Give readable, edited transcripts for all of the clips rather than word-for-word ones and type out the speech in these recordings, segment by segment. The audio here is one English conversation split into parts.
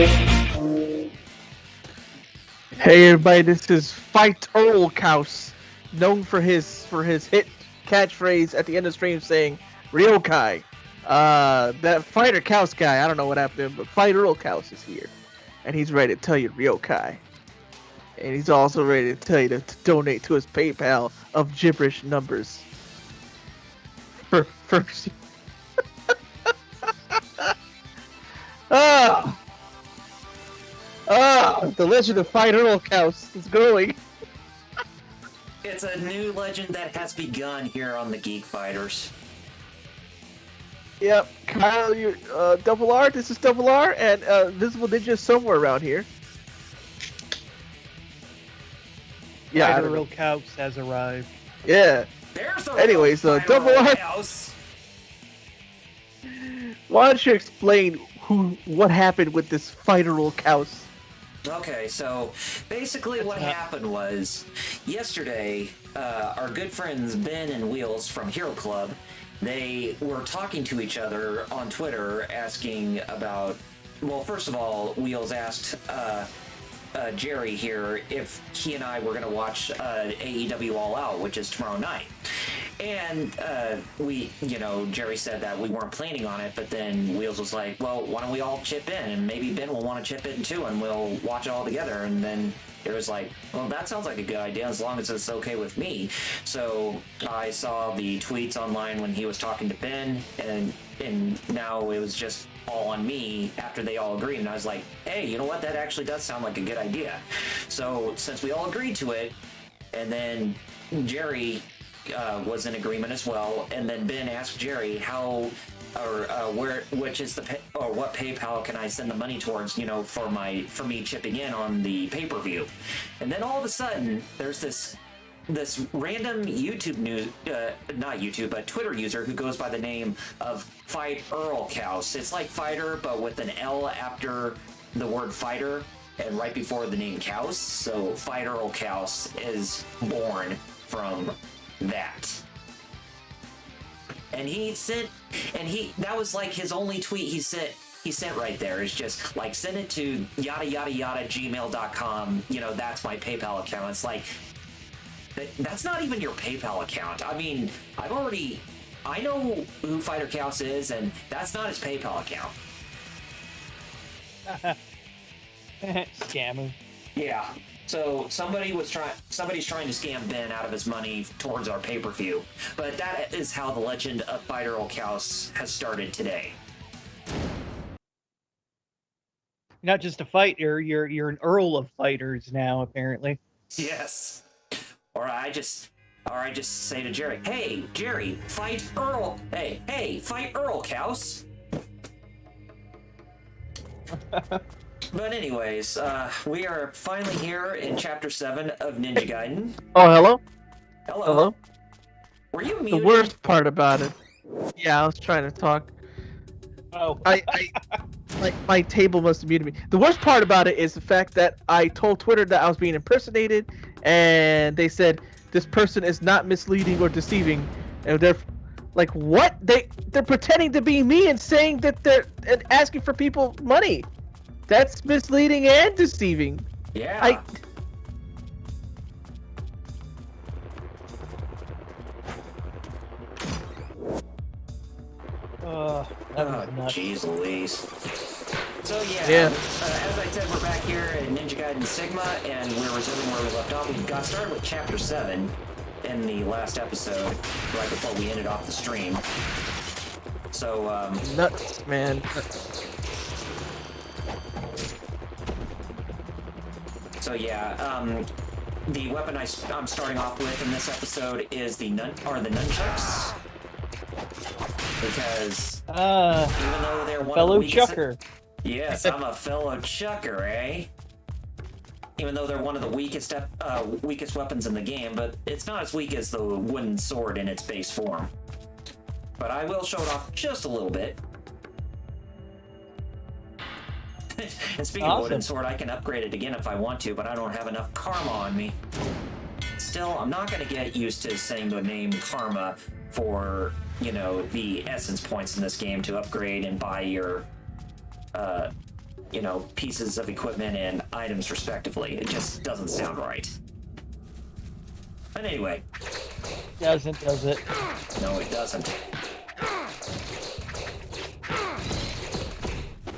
Hey everybody, this is Fight Earl Kaus, known for his hit catchphrase at the end of the stream saying Ryokai. That Fighter Kaus guy, I don't know what happened to him, but Fight Earl Kaus is here. And he's ready to tell you Ryokai. And he's also ready to tell you to donate to his PayPal of gibberish numbers. For first. The legend of Fight Earl Kaus is growing. It's a new legend that has begun here on the Geek Fighters. Yep, Kyle, you Double R. This is Double R, and Visible Ninja somewhere around here. Yeah, Fighter Earl Kaus has arrived. Yeah. There's the Anyway, so Double R. House. Why don't you explain what happened with this Fighter Earl Kaus? Okay, so basically what happened was yesterday, our good friends Ben and Wheels from Hero Club, they were talking to each other on Twitter asking about, well, first of all, Wheels asked Jerry here if he and I were going to watch AEW All Out, which is tomorrow night. And Jerry said that we weren't planning on it, but then Wheels was like, well, why don't we all chip in? And maybe Ben will want to chip in too, and we'll watch it all together. And then it was like, well, that sounds like a good idea as long as it's okay with me. So I saw the tweets online when he was talking to Ben, and now it was just all on me after they all agreed. And I was like, hey, you know what? That actually does sound like a good idea. So since we all agreed to it, and then Jerry was in agreement as well, and then Ben asked Jerry what PayPal can I send the money towards, for me chipping in on the pay-per-view. And then all of a sudden there's this random YouTube news, not YouTube, but Twitter user who goes by the name of Fight Earl Kaus. It's like fighter, but with an L after the word fighter and right before the name Kaus. So Fight Earl Kaus is born from that. And that was like his only tweet he sent right there, is just like, send it to yada yada yada gmail.com, that's my PayPal account. It's like, that's not even your PayPal account. I mean, I know who Fighter Kaus is, and that's not his PayPal account. Scammer. Yeah. So somebody's trying to scam Ben out of his money towards our pay-per-view. But that is how the legend of Fighter Earl Kaus has started today. Not just a fighter, you're an Earl of fighters now, apparently. Yes. Or I just say to Jerry, hey, Jerry, fight Earl. Hey, fight Earl Kaus. But anyways, we are finally here in Chapter 7 of Ninja Gaiden. Oh, hello? Hello. Were you muted? The worst part about it... Yeah, I was trying to talk. Oh. My table must have muted me. The worst part about it is the fact that I told Twitter that I was being impersonated, and they said, this person is not misleading or deceiving. And they're like, what? They're pretending to be me and saying that they're asking for people money. That's misleading and deceiving. Yeah. Jeez Louise. So as I said, we're back here in Ninja Gaiden Sigma, and we're resuming where we left off. We got started with Chapter 7 in the last episode, right before we ended off the stream. So, Nuts, man. So the weapon I'm starting off with in this episode is the nunchucks, because even though they're one fellow of the weakest, chucker. Yes, I'm a fellow chucker, eh? Even though they're one of the weakest weapons in the game, but it's not as weak as the wooden sword in its base form. But I will show it off just a little bit. And speaking of wooden sword, I can upgrade it again if I want to, but I don't have enough karma on me. Still, I'm not going to get used to saying the name karma for, the essence points in this game to upgrade and buy your you know, pieces of equipment and items respectively. It just doesn't sound right. But anyway. Does it? No, it doesn't.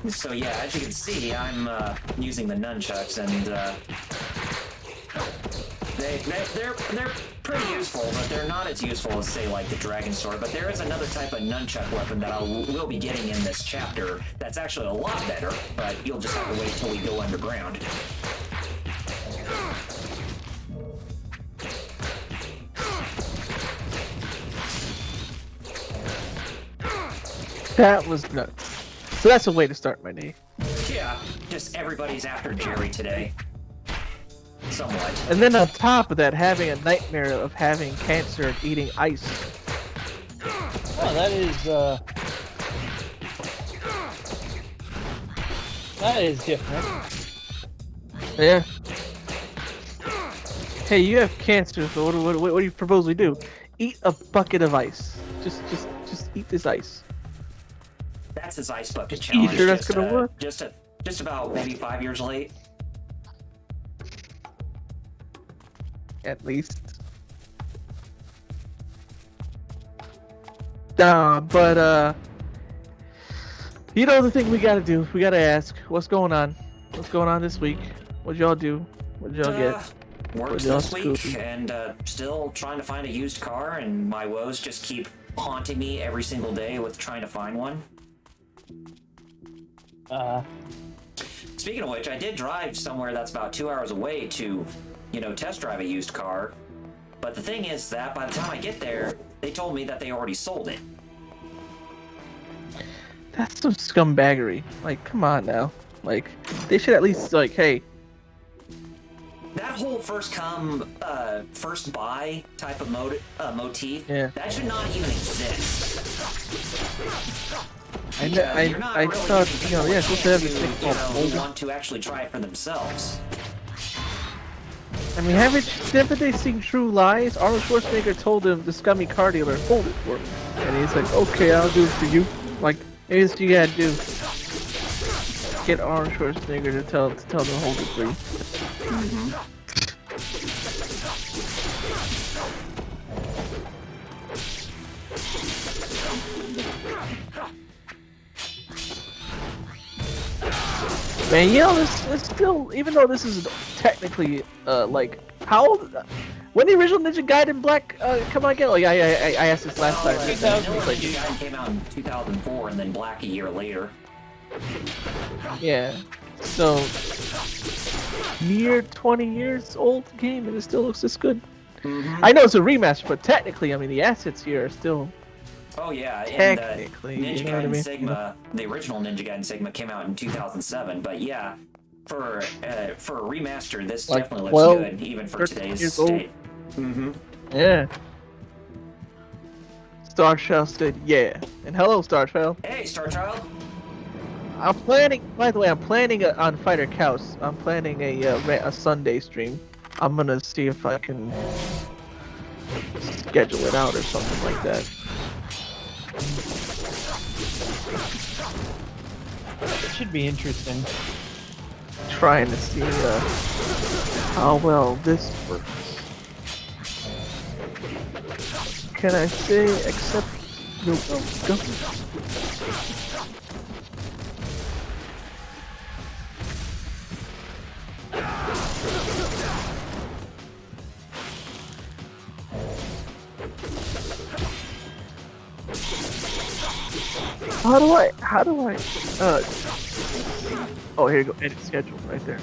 So yeah, as you can see, I'm using the nunchucks, and they're pretty useful, but they're not as useful as, say, like the Dragon Sword. But there is another type of nunchuck weapon that will be getting in this chapter that's actually a lot better, but you'll just have to wait till we go underground. That was nuts. So that's a way to start my day. Yeah, just everybody's after Jerry today. Somewhat. And then on top of that, having a nightmare of having cancer and eating ice. Oh, that is different. Yeah. Hey, you have cancer, so what do you propose we do? Eat a bucket of ice. Just eat this ice. That's his ice bucket You challenge. sure that's gonna work? Just about maybe 5 years late. At least. But you know the thing we gotta do. We gotta ask, what's going on? What's going on this week? What'd y'all do? What'd y'all get? Works this week, and still trying to find a used car, and my woes just keep haunting me every single day with trying to find one. Speaking of which, I did drive somewhere that's about 2 hours away to, you know, test drive a used car. But the thing is that by the time I get there, they told me that they already sold it. That's some scumbaggery. Like, come on now. Like, they should at least, like, hey. That whole first come, first buy type of motif, Yeah. that should not even exist. I really thought, you know, yeah, supposed to have this thing you know, called who molding. want to actually try it for themselves. I mean, haven't they seen True Lies? Arnold Schwarzenegger told him, the scummy car dealer, hold it for me. And he's like, okay, I'll do it for you. Like, here's what you gotta do. Get Arnold Schwarzenegger to tell them to hold it for you. Mm-hmm. Man, you know, this still, even though this is technically, like, how old, when the original Ninja Gaiden Black, come on again? Like, I asked this last time. Ninja Gaiden came out in 2004, and then Black a year later. Yeah. So, near 20 years old game, and it still looks this good. Mm-hmm. I know it's a remaster, but technically, I mean, the assets here are still. Oh yeah, Technically, and Ninja you know what I Gaiden mean? Sigma, the original Ninja Gaiden Sigma came out in 2007, but yeah, for a remaster, this Like definitely 12, looks good, even for 13 today's years old. state. Mm-hmm. Yeah. Star Child said, yeah. And hello, Star Child. Hey, Star Child. I'm planning, by the way, on Fighter Cows, I'm planning a Sunday stream. I'm gonna see if I can schedule it out or something like that. It should be interesting. Trying to see how well this works. Can I say accept? No, go. How do I, oh, here you go, edit schedule, right there.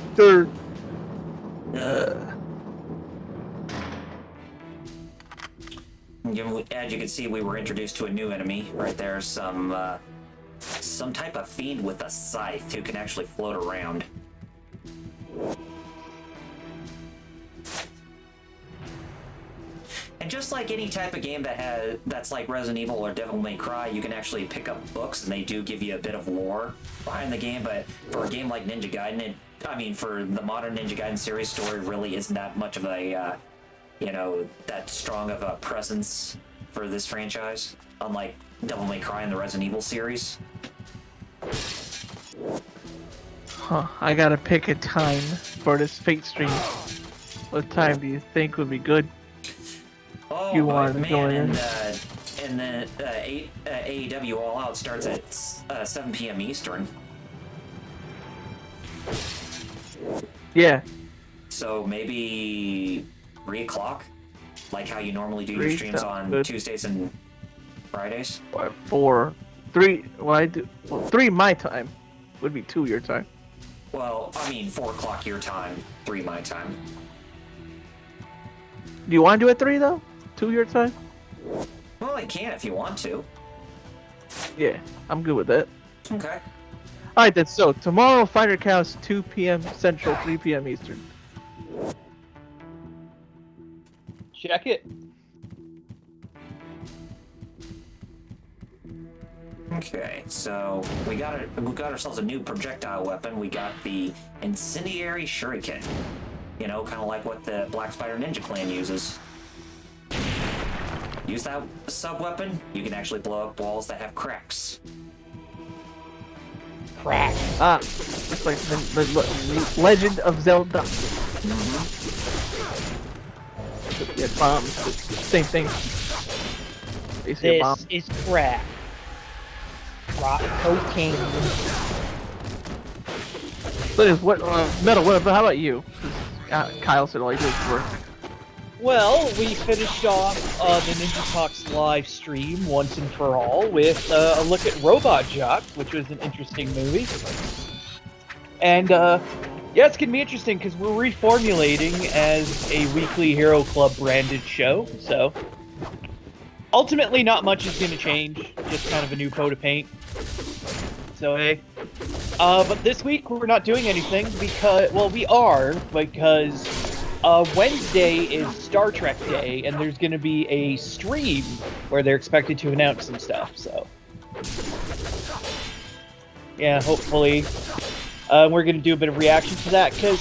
As you can see, we were introduced to a new enemy. Right there, some type of fiend with a scythe who can actually float around. And just like any type of game that's like Resident Evil or Devil May Cry, you can actually pick up books and they do give you a bit of lore behind the game. But for a game like Ninja Gaiden, for the modern Ninja Gaiden series, story really isn't that much of a, that strong of a presence for this franchise. Unlike Devil May Cry and the Resident Evil series. Huh, I gotta pick a time for this Fate stream. What time do you think would be good? Oh, You wanted to man, join in? and then AEW All Out starts at 7 p.m. Eastern. Yeah. So maybe 3 o'clock? Like how you normally do your 3 streams sounds on good. Tuesdays and Fridays? 4, 3. Well, 3 my time would be 2 your time. Well, I mean 4 o'clock your time, 3 my time. Do you want to do it 3 though? 2 your time? Well, I can if you want to. Yeah, I'm good with that. Okay. All right, then. So tomorrow, Fighter Cows 2 p.m. Central, 3 p.m. Eastern. Check it. Okay, so we got ourselves a new projectile weapon. We got the incendiary shuriken. You know, kind of like what the Black Spider Ninja Clan uses. Use that sub-weapon, you can actually blow up walls that have cracks. Crack. Ah, it's like the Legend of Zelda. Yeah, bombs. Same thing. Basically a bomb. This is crack. Rock cocaine. But is what Metal? What? How about you? Kyle said all he did was work. Well, we finished off the Ninja Talks live stream once and for all with a look at Robot Jock, which was an interesting movie. And yeah, it's gonna be interesting because we're reformulating as a weekly Hero Club branded show. So ultimately, not much is gonna change. Just kind of a new coat of paint. So hey. But this week we're not doing anything because, well, we are because Wednesday is Star Trek Day, and there's going to be a stream where they're expected to announce some stuff. So yeah, hopefully we're going to do a bit of reaction to that because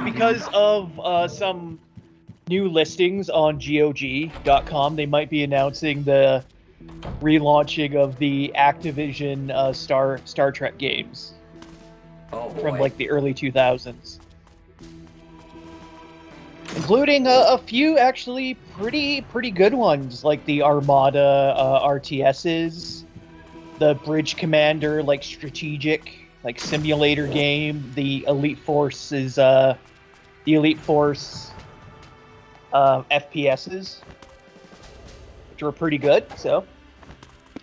because of some new listings on GOG.com, they might be announcing the relaunching of the Activision Star Trek games from like the early 2000s, including a few actually pretty good ones like the Armada RTSs, the Bridge Commander like strategic like simulator game, the Elite Force FPSs, which were pretty good. So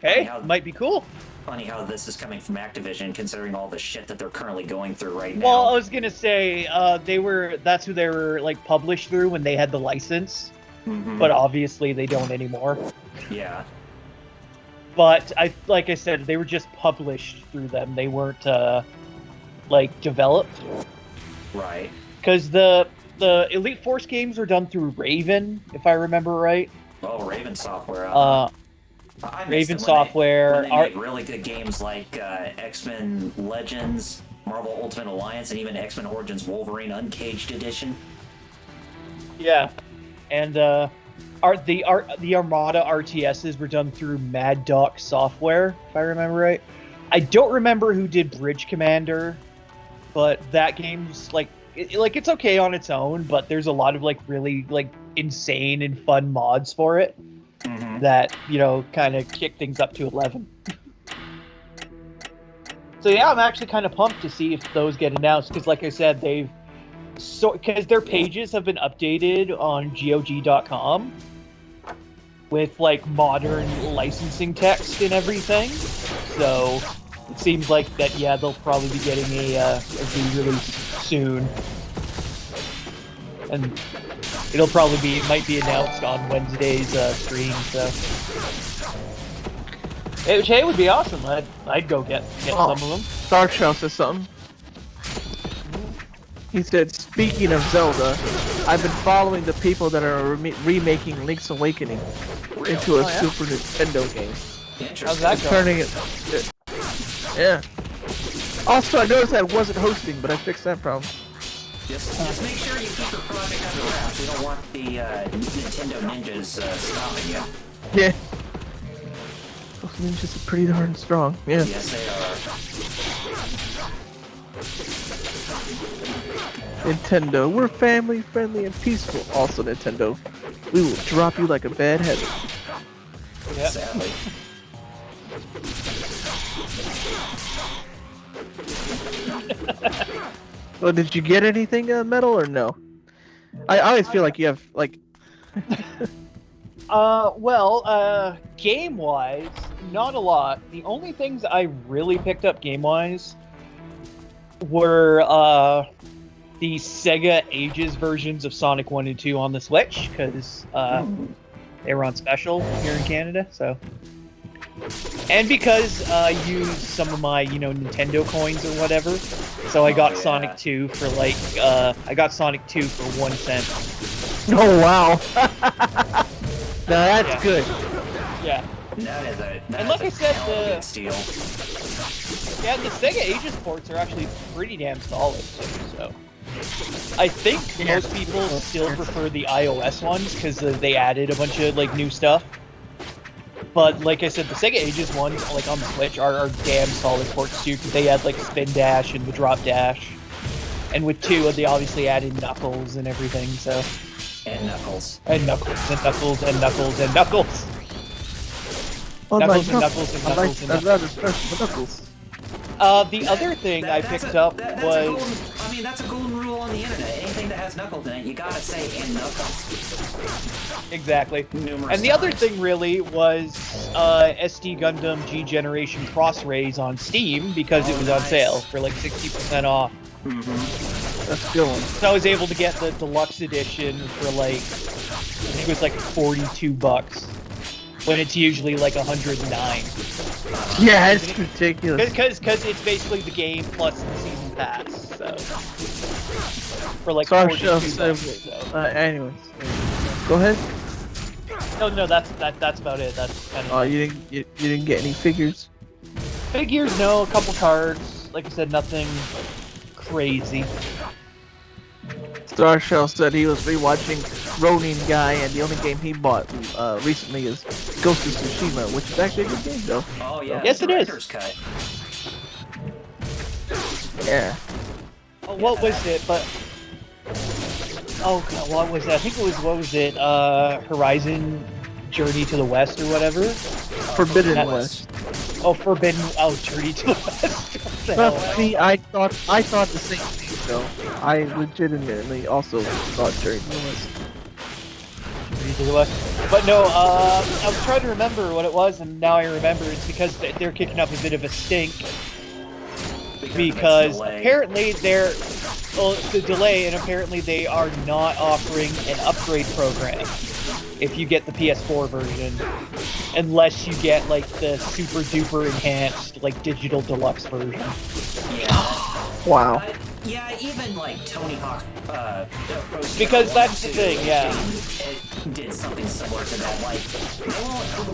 hey, might be cool. Funny how this is coming from Activision, considering all the shit that they're currently going through right now. Well, I was gonna say that's who they were like published through when they had the license, but obviously they don't anymore. Yeah. But like I said, they were just published through them. They weren't like developed. Right. Because the Elite Force games were done through Raven, if I remember right. Oh, Raven Software. Raven Software. When they made really good games like X-Men Legends, Marvel Ultimate Alliance, and even X-Men Origins Wolverine Uncaged Edition. Yeah, and the Armada RTSs were done through Mad Dog Software, if I remember right. I don't remember who did Bridge Commander, but that game's like it's okay on its own, but there's a lot of like really like insane and fun mods for it that, you know, kind of kick things up to 11. So yeah, I'm actually kind of pumped to see if those get announced because, like I said, because their pages have been updated on GOG.com with like modern licensing text and everything. So it seems like that, yeah, they'll probably be getting a re-release soon, and might be announced on Wednesday's stream. So it would be awesome. I'd go get some of them. Dark Shell says something. He said, speaking of Zelda, I've been following the people that are remaking Link's Awakening into a Super Nintendo game. How's that going? Turning it. Yeah. Also, I noticed that wasn't hosting, but I fixed that problem. Just make sure you keep your project under wraps. We don't want the Nintendo ninjas stopping you. Yeah. ninjas are pretty darn strong. Yeah. Yes, they are. Nintendo, we're family friendly and peaceful. Also, Nintendo, we will drop you like a bad habit. Yep. Sadly. Well, did you get anything metal or no? I always feel like you have like. Game-wise, not a lot. The only things I really picked up game-wise were the Sega Ages versions of Sonic 1 and 2 on the Switch, because they were on special here in Canada, so... And because I used some of my, Nintendo coins or whatever, so I got Sonic 2 for I got Sonic 2 for 1 cent. Oh wow! Now that's good. Yeah. And like I said, the steal. Yeah, the Sega Ages ports are actually pretty damn solid too. So I think most people still prefer the iOS ones because they added a bunch of new stuff. But like I said, the Sega Ages ones, on the Switch, are damn solid ports too, because they had Spin Dash and the Drop Dash, and with 2, they obviously added Knuckles and everything. So. And Knuckles. And Knuckles and Knuckles and Knuckles and Knuckles. Oh Knuckles and Knuckles and Knuckles and I'd rather start with Knuckles. The other thing I picked up was... That's a golden rule on the internet. Anything that has Knuckles in it, you gotta say "and Knuckles." Exactly. Numerous And the other times. thing really was SD Gundam G Generation Cross Rays on Steam because it was on sale for 60% off. That's good one. So I was able to get the deluxe edition for I think it was $42 when it's usually 109. Yeah, it's ridiculous. Because it's basically the game plus the season pass. So for Star 42 Shell bucks. said, So. anyways, go ahead. No, that's about it. That's kind of. Oh, you didn't get any figures. Figures, no. A couple cards. Like I said, nothing crazy. Star Shell said he was rewatching Ronin Guy, and the only game he bought recently is Ghost of Tsushima, which is actually a good game, though. Oh yeah. Yes, it is. Director's cut. Yeah. Oh, what was it? But oh god, what was that? I think it was Horizon Journey to the West or whatever. Forbidden West. Oh, Forbidden. Oh, Journey to the West. What the hell? See, I thought the same thing, though. I legitimately also thought Journey to the West. Journey to the West. But no, I was trying to remember what it was, and now I remember it's because they're kicking up a bit of a stink. Because apparently the delay, and apparently they are not offering an upgrade program if you get the PS4 version, unless you get the super duper enhanced digital deluxe version. Yeah. Wow. Yeah, even Tony Hawk. Because that's the thing, yeah. It did something similar to that. They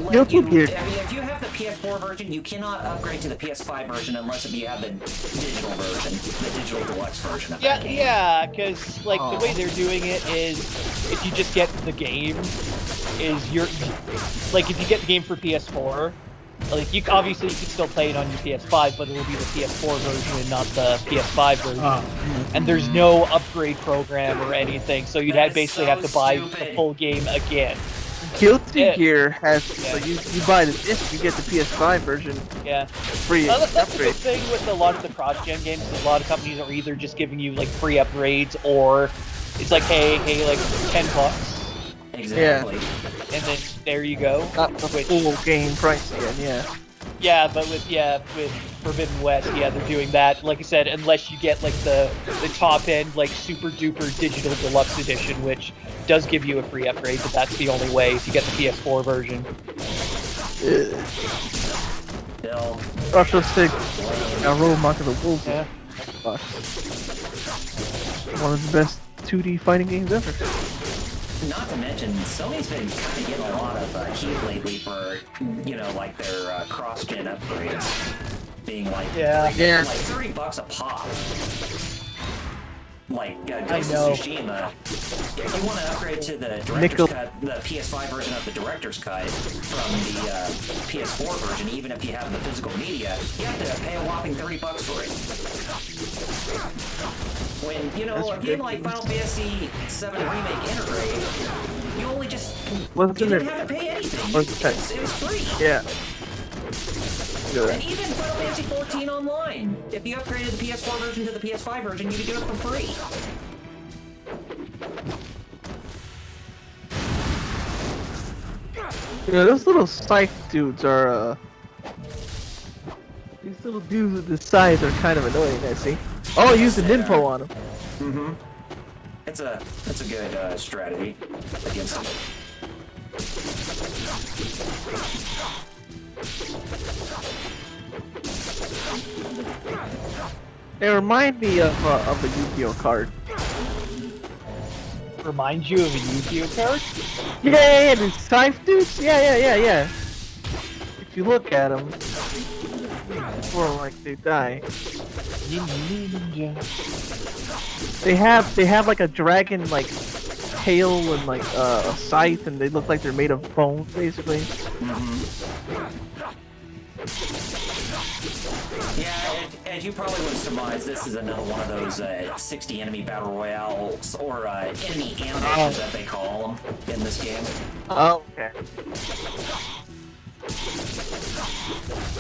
won't Guilty Gear. if you have the PS4 version, you cannot upgrade to the PS5 version unless you have the digital version, the digital deluxe version of that game. Yeah, because the way they're doing it is, if you just get the game, if you get the game for PS4. You obviously you can still play it on your PS5, but it'll be the PS4 version and not the PS5 version. And there's no upgrade program or anything, so you'd basically have to buy the full game again. Guilty Gear has so you buy the disc, you get the PS5 version. Yeah. Free That's the upgrade. good thing with a lot of the cross-gen games. A lot of companies are either just giving you free upgrades, or it's hey, $10. Exactly. And then there you go. Not the full game price again, yeah. Yeah, but with Forbidden West, they're doing that. Like I said, unless you get the top end super duper digital deluxe edition, which does give you a free upgrade, but that's the only way if you get the PS4 version. Bill. Russia 6, Roll Mark of the Wolves. Yeah. One of the best 2D fighting games ever. Not to mention, Sony's been kind of getting a lot of heat lately for, their cross-gen upgrades being $30 a pop. Ghost of Tsushima If you want to upgrade to the director's Nickel. cut, the PS5 version of the director's cut from the PS4 version, even if you have the physical media, you have to pay a whopping $30 for it. When, you know, That's a game like ridiculous. Final Fantasy VII Remake Integrate, you only just, What's you in didn't there? have to pay anything. What's the It was free. Yeah. Good. And even Final Fantasy 14 Online, if you upgraded the PS4 version to the PS5 version, you could do it for free. Yeah, those little scythe dudes are, these little dudes with the size are kind of annoying, I see. Oh, use the Ninpo on them. Mm-hmm. That's a good strategy against them. They remind me of a Yu-Gi-Oh card. Reminds you of a Yu-Gi-Oh card? Yeah, these scythe dudes? Yeah. If you look at them, before like they die, Ninja. they have like a dragon like tail and like a scythe, and they look like they're made of bone, basically. Yeah, and you probably would surmise this is another one of those 60 enemy battle royales, or enemy animations that they call them in this game. Oh, okay.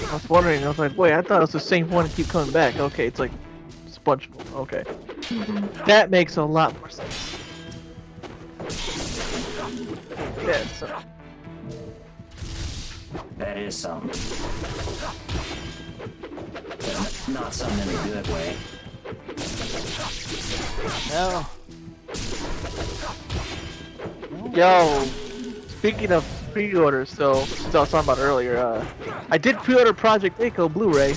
I was wondering, I was like, wait, I thought it was the same one and keep coming back. Okay, it's like SpongeBob. Okay. That makes a lot more sense. Yeah, so. That is something. But not something in a good way. No. Yo, speaking of pre-orders, so as I was talking about earlier, I did pre-order Project Echo Blu-ray.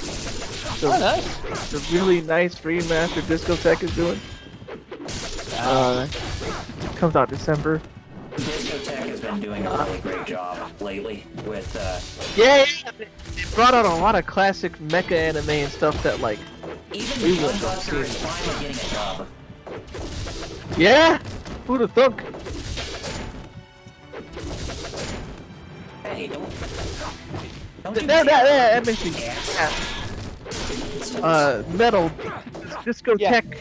Oh, nice. The really nice remaster Discotheque is doing. Comes out December. Discotheque has been doing a really great job lately with, Yeah, they brought out a lot of classic mecha anime and stuff that like. even We the will Gunbuster see. is finally getting a dub. Yeah, who'd have thunk? Hey, don't you That makes me. Yes. Metal Discotheque.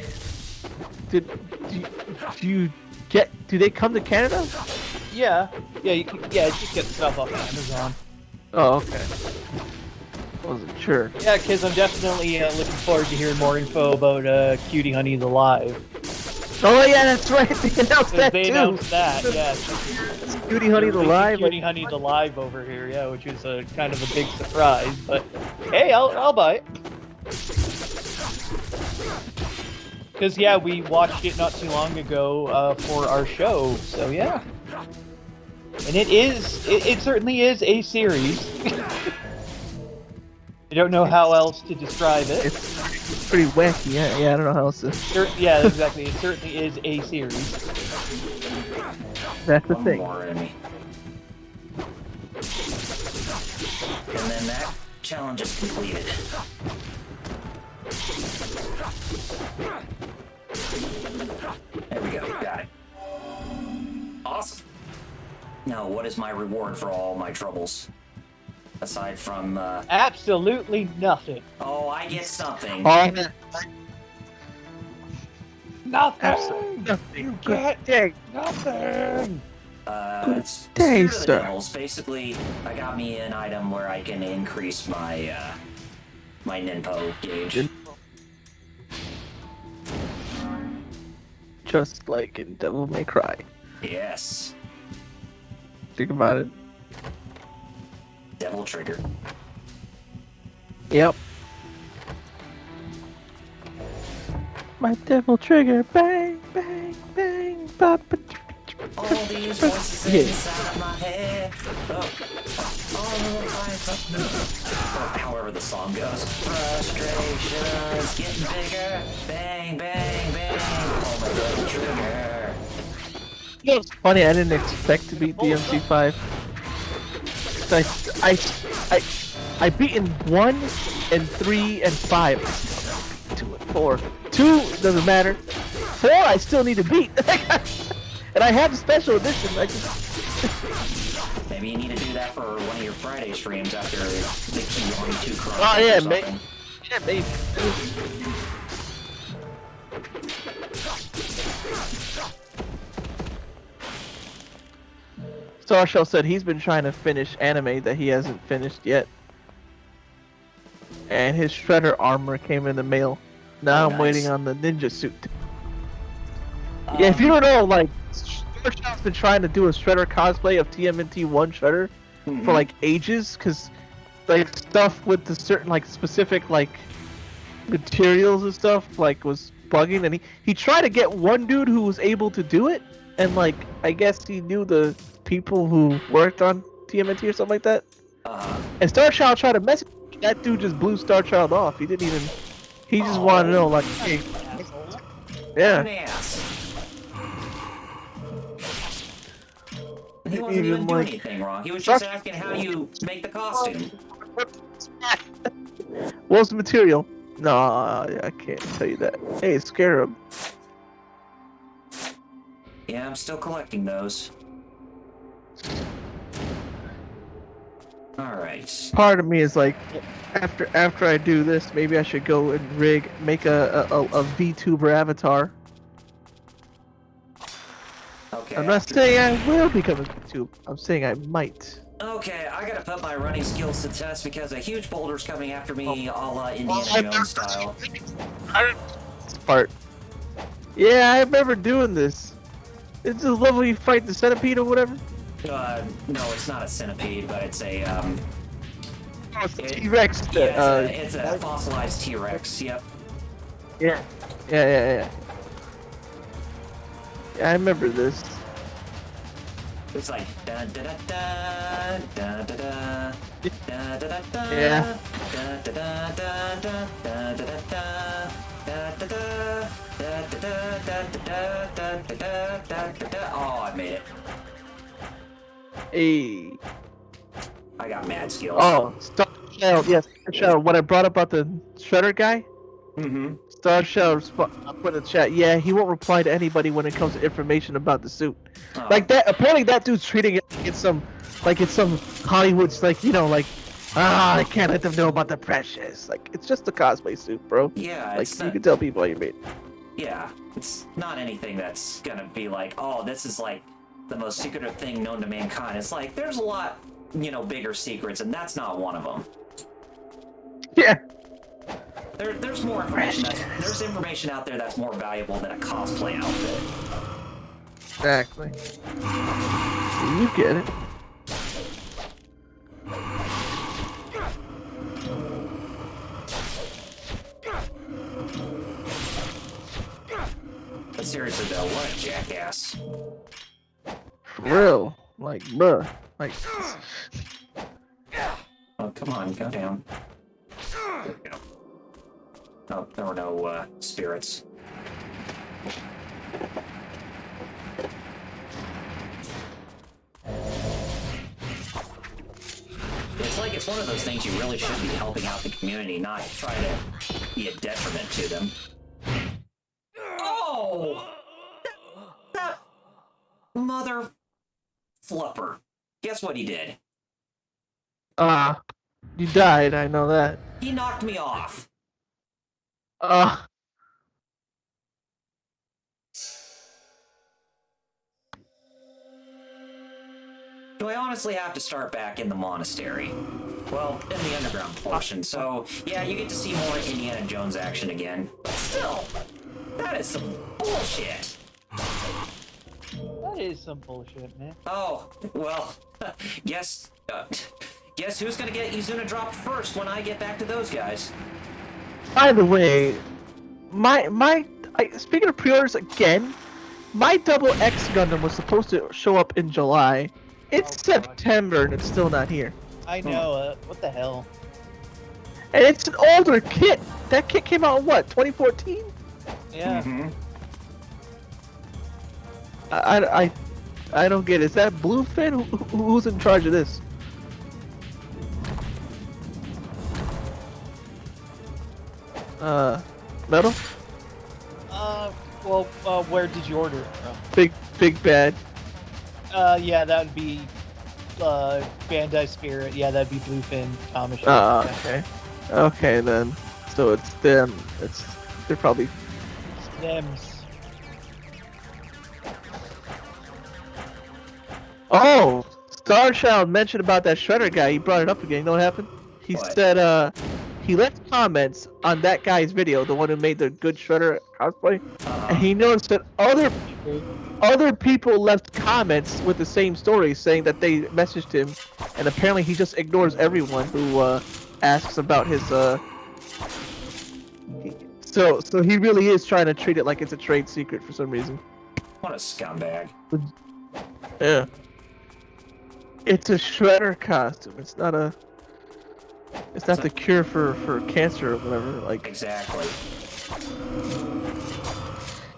Do you get? Do they come to Canada? Yeah. Yeah, you can, just get stuff off Amazon. Oh, okay. Wasn't sure. Yeah, because I'm definitely looking forward to hearing more info about Cutie Honey's Alive. Oh yeah, that's right. They announced that They too. announced that, yeah. Cutie Honey's Releasing Alive. Cutie Honey's Alive over here, yeah, which is a kind of a big surprise. But hey, I'll buy it. Because yeah, we watched it not too long ago for our show, so yeah. And it certainly is a series. I don't know how else to describe it. It's pretty wacky. Yeah, I don't know how else to. Yeah, exactly. It certainly is a series. That's the One thing. more enemy. And then that challenge is completed. There we go, got it. Awesome. Now, what is my reward for all my troubles? Aside from, Absolutely nothing. oh, I get something. Nothing. Absolutely nothing. Good day. Nothing. day, Spirit of the sir. Devils. Basically, I got me an item where I can increase my, my Ninpo gauge. Just like in Devil May Cry. Yes. Think about it. Devil Trigger. Yep. My devil trigger, bang, bang, bang, ba, ba, All these voices inside my head. However the song goes. Frustrations getting bigger. Bang, bang, bang. Pull my devil trigger. You know, it's funny. I didn't expect to beat DMC5. I beaten 1 and 3 and 5. 2 and 4. 2 doesn't matter. 4 I still need to beat. And I had the special edition. I just... Maybe you need to do that for one of your Friday streams after the Q1 2 Chronicles Oh yeah, or maybe. something. Yeah, maybe. Starshell said he's been trying to finish anime that he hasn't finished yet. And his Shredder armor came in the mail. Now I'm nice. waiting on the ninja suit. Yeah, if you don't know, like, Starshell's been trying to do a Shredder cosplay of TMNT 1 Shredder for like ages, because like stuff with the certain like specific like materials and stuff like was bugging, and he tried to get one dude who was able to do it, and like I guess he knew the people who worked on TMNT or something like that. And Starchild tried to message that dude, just blew Starchild off. He didn't even. He just wanted to know like, hey, An yeah. ass. He wasn't even doing anything wrong. He was just asking how you make the costume. What's the material? No, I can't tell you that. Hey, Scarab. Yeah, I'm still collecting those. Alright. Part of me is like, after I do this, maybe I should go and make a VTuber avatar. Okay. I'm not saying I will become a VTuber. I'm saying I might. Okay, I gotta put my running skills to test because a huge boulder's coming after me, a la Indiana Jones style. Part. Yeah, I remember doing this. It's the level you fight the centipede or whatever. No, it's not a centipede, but it's a Oh, it's the T-Rex. Yeah, it's a fossilized T-Rex. Yep. Yeah. Yeah, I remember this. It's like da da da da da da da da da da da Yeah. da da da da da da da da da da da da. Oh, I made it. Hey. I got mad skills. Oh, Starshell. Yes, Starshell. What I brought up about the Shredder guy. Starshell put in the chat. Yeah, he won't reply to anybody when it comes to information about the suit. Oh. Like that. Apparently, that dude's treating it like it's some Hollywood's like I can't let them know about the precious. Like it's just a cosplay suit, bro. Yeah, Like it's you not, can tell people how you made it. yeah, it's not anything that's gonna be like, oh, this is like the most secretive thing known to mankind. It's like there's a lot, bigger secrets, and that's not one of them. Yeah. There's more information. There's information out there that's more valuable than a cosplay outfit. Exactly. You get it. But seriously though, what a jackass. For real. Like, bruh. Like. Oh, come on, go down. There we go. Oh, there were no spirits. It's one of those things you really should be helping out the community, not try to be a detriment to them. Oh! That mother flupper. Guess what he did? You died, I know that. He knocked me off. Do I honestly have to start back in the monastery? Well, in the underground portion, so yeah, you get to see more Indiana Jones action again. But still, that is some bullshit. That is some bullshit, man. Oh, well, guess who's gonna get Izuna dropped first when I get back to those guys? By the way, speaking of pre-orders again, my Double X Gundam was supposed to show up in July. It's September and it's still not here. I know, what the hell? And it's an older kit. That kit came out in what, 2014? Yeah. Mm-hmm. I don't get it. Is that Bluefin? Who's in charge of this? I Metal? Well, where did you order it from? Big Bad. Yeah, that would be Bandai Spirit. Yeah, that'd be Bluefin Comics. Okay. Okay then. So it's them. They're probably. Stems. Oh, Starchild mentioned about that Shredder guy. He brought it up again. You know what happened? He What? said he left comments on that guy's video, the one who made the good Shredder cosplay, and he noticed that other people left comments with the same story saying that they messaged him, and apparently he just ignores everyone who asks about his So he really is trying to treat it like it's a trade secret for some reason. What a scumbag. Yeah. It's a Shredder costume. It's not the cure for cancer or whatever. Like Exactly.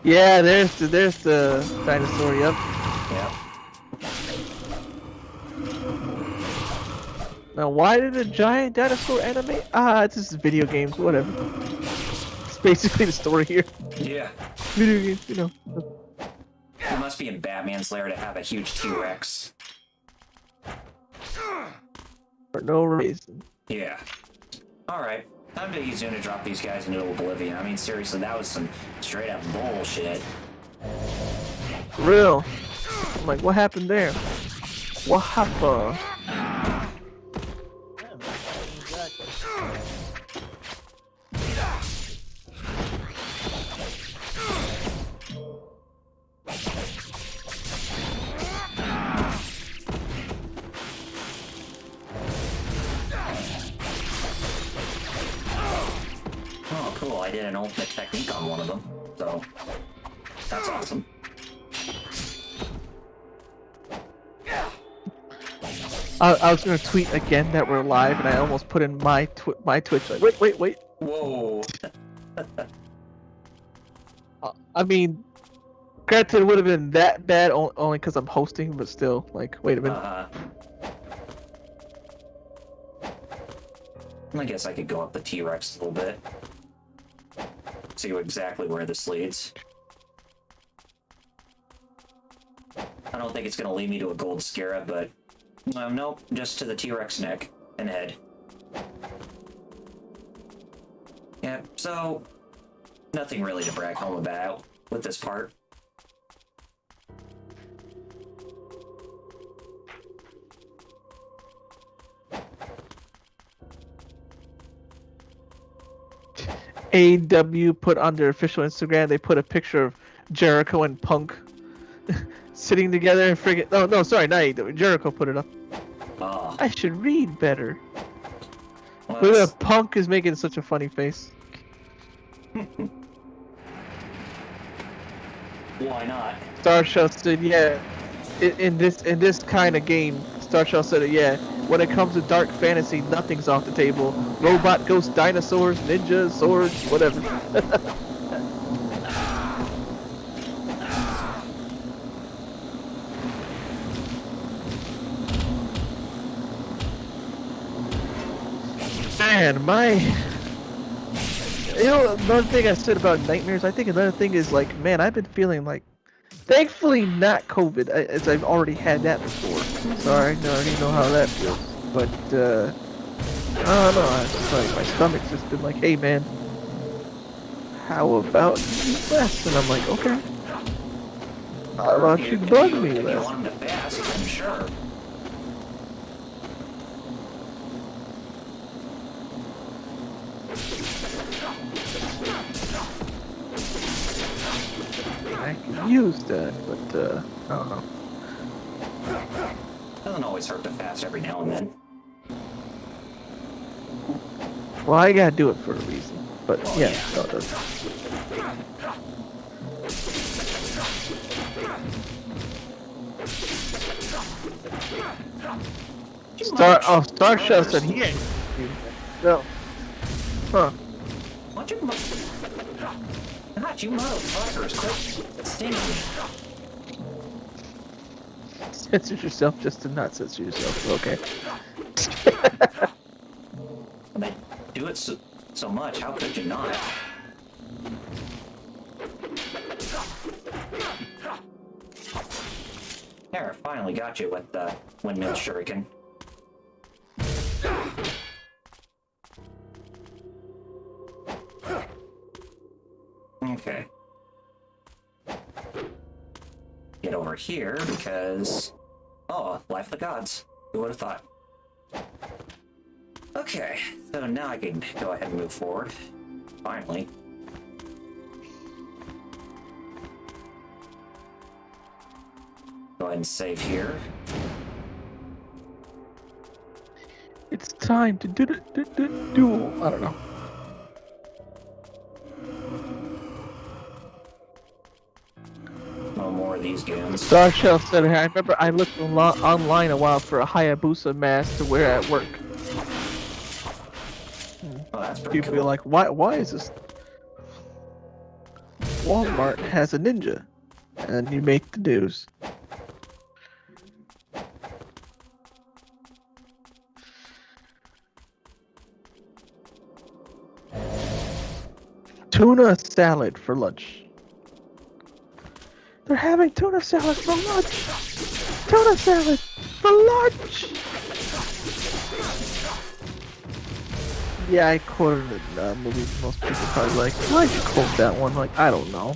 yeah, there's the dinosaur. Yep. Yep. Now why did a giant dinosaur animate? It's just video games. Whatever. It's basically the story here. Yeah. Video games, you know. It must be in Batman's lair to have a huge T-Rex. For no reason. Yeah. Alright. Time to use Zuna to drop these guys into oblivion. I mean, seriously, that was some straight up bullshit. For real. I'm like, what happened there? What happened? Exactly. Oh, cool. I did an ultimate technique on one of them. So, that's awesome. I was gonna tweet again that we're live, and I almost put in my Twitch. Like, wait. Whoa. I mean, granted, it would have been that bad only because I'm hosting, but still, like, wait a minute. I guess I could go up the T-Rex a little bit. See exactly where this leads. I don't think it's going to lead me to a gold scarab, but nope, just to the T-Rex neck and head. Yeah, so nothing really to brag home about with this part. AW put on their official Instagram, they put a picture of Jericho and Punk sitting together and friggin' no, sorry, not AW. Jericho put it up. Oh. I should read better. Well, Look at Punk is making such a funny face. why not? Starshell said, yeah, in this kind of game, Starshell said, yeah, when it comes to dark fantasy, nothing's off the table. Robot, ghosts, dinosaurs, ninjas, swords, whatever. Man, you know, another thing I said about nightmares, I think another thing is, like, man, I've been feeling like, thankfully not COVID, as I've already had that before, so I already know how that feels, but, I don't know, it's just like, my stomach's just been like, hey man, how about you eat less? And I'm like, okay, how about you bug me If you less? want them to fast, then sure. I could use that, but, I don't know. Doesn't always hurt to fast every now and then. Well, I gotta do it for a reason, but yeah, no, it doesn't. Starshell said he ain't. No. Huh. What you God, you motherfuckers, quit stinging me. Censor yourself just to not censor yourself. Okay. They do it so much, how could you not? There, finally got you with the windmill shuriken. Okay. Get over here because... Oh, Life of the Gods. Who would have thought? Okay, so now I can go ahead and move forward. Finally. Go ahead and save here. It's time to do duel. I don't know. No more of these goons. Star Shelf said, I remember I looked online a while for a Hayabusa mask to wear at work. Oh, that's pretty People be cool. like, why is this? Walmart has a ninja, and you make the news. Tuna salad for lunch. They're having tuna salad for lunch. Tuna salad for lunch. Yeah, I quoted a movie most people probably like, why'd you quote that one? Like, I don't know.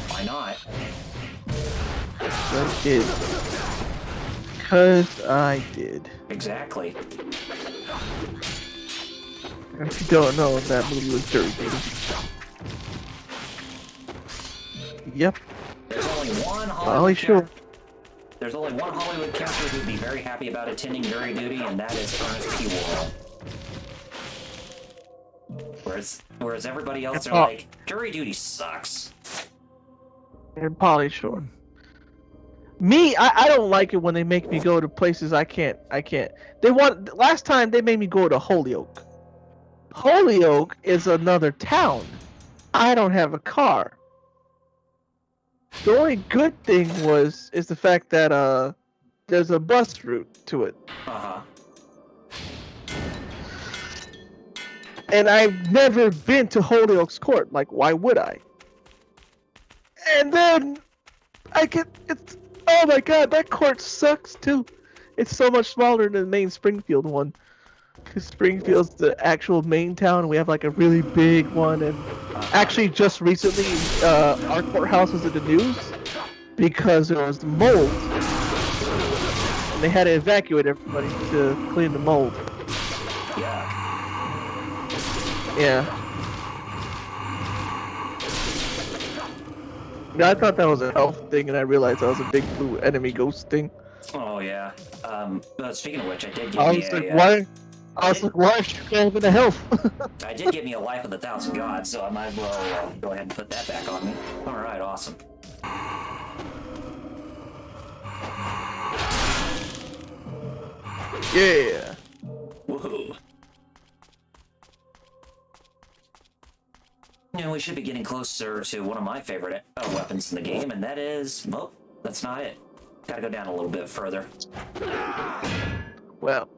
Why not? I did. Because I did. Exactly. And if you don't know, that movie was Dirty Duty. Yep. There's only one Oh, Hollywood sure. character. There's only one Hollywood character who'd be very happy about attending jury duty, and that is Ernest P. Worrell. Whereas everybody else are like, jury duty sucks. And Polly Shore. Me, I don't like it when they make me go to places I can't. Last time they made me go to Holyoke. Holyoke is another town. I don't have a car. The only good thing is the fact that there's a bus route to it. Uh-huh. And I've never been to Holyoke's court. Like, why would I? And then it's oh my god, that court sucks too. It's so much smaller than the main Springfield one. Because Springfield's the actual main town. We have like a really big one, and actually just recently, our courthouse was in the news because there was mold, and they had to evacuate everybody to clean the mold. Yeah. Yeah. Yeah, I thought that was a health thing, and I realized that was a big blue enemy ghost thing. Oh, yeah. Speaking of which, I did I get was me like, a... why? I was like, why is she having a health? I did get me a Life of the Thousand Gods, so I might as well go ahead and put that back on me. Alright, awesome. Yeah. Woohoo. And we should be getting closer to one of my favorite weapons in the game, and that is... Well, that's not it. Gotta go down a little bit further. Well.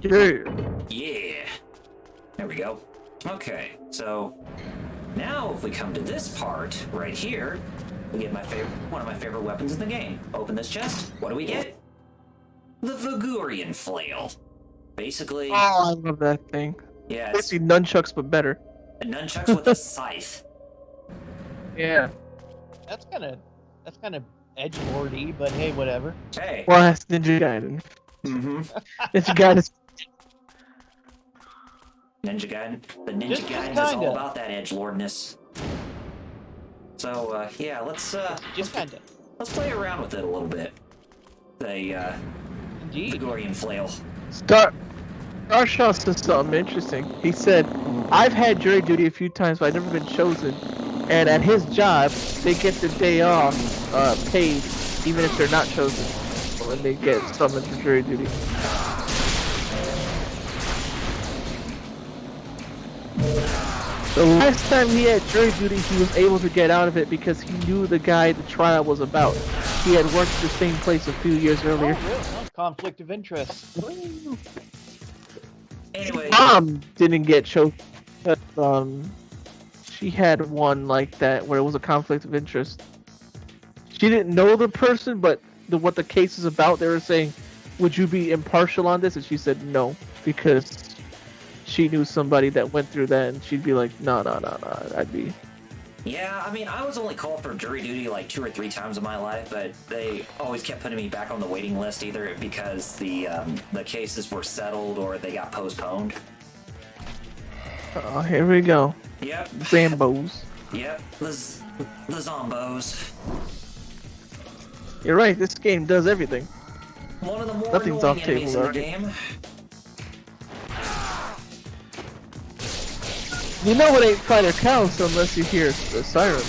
Yeah. Yeah. There we go. Okay, so now if we come to this part right here, we get one of my favorite weapons in the game. Open this chest. What do we get? The Vigurian flail. Basically, Oh, I love that thing. yeah, it's Basically nunchucks, but better. nunchucks with a scythe. Yeah. That's kind of edgelordy, but hey, whatever. Hey. Well, that's Ninja Gaiden. Mm-hmm. Ninja Gaiden. Ninja Gaiden. The Ninja Just Gaiden is kinda. all about that edgelordness. So yeah, let's Just kind of. let's play around with it a little bit. The Indeed. Vigorian flail. Starshaw said something interesting. He said, I've had jury duty a few times, but I've never been chosen. and at his job, they get the day off paid, even if they're not chosen when they get summoned for jury duty. The last time he had jury duty, he was able to get out of it because he knew the guy the trial was about. He had worked at the same place a few years earlier. Oh, really? Oh, conflict of interest. Anyway, Mom didn't get chosen. But, she had one like that where it was a conflict of interest. She didn't know the person, but what the case is about, they were saying, would you be impartial on this? And she said no, because she knew somebody that went through that, and she'd be like, no, I'd be... yeah, I mean, I was only called for jury duty like 2 or 3 times in my life, but they always kept putting me back on the waiting list, either because the cases were settled or they got postponed. Oh, here we go. Yep. Zambos. Yep, the zombos. You're right, this game does everything. One of the more Nothing's annoying off enemies table in the already. game. You know it ain't fighter counts unless you hear the siren.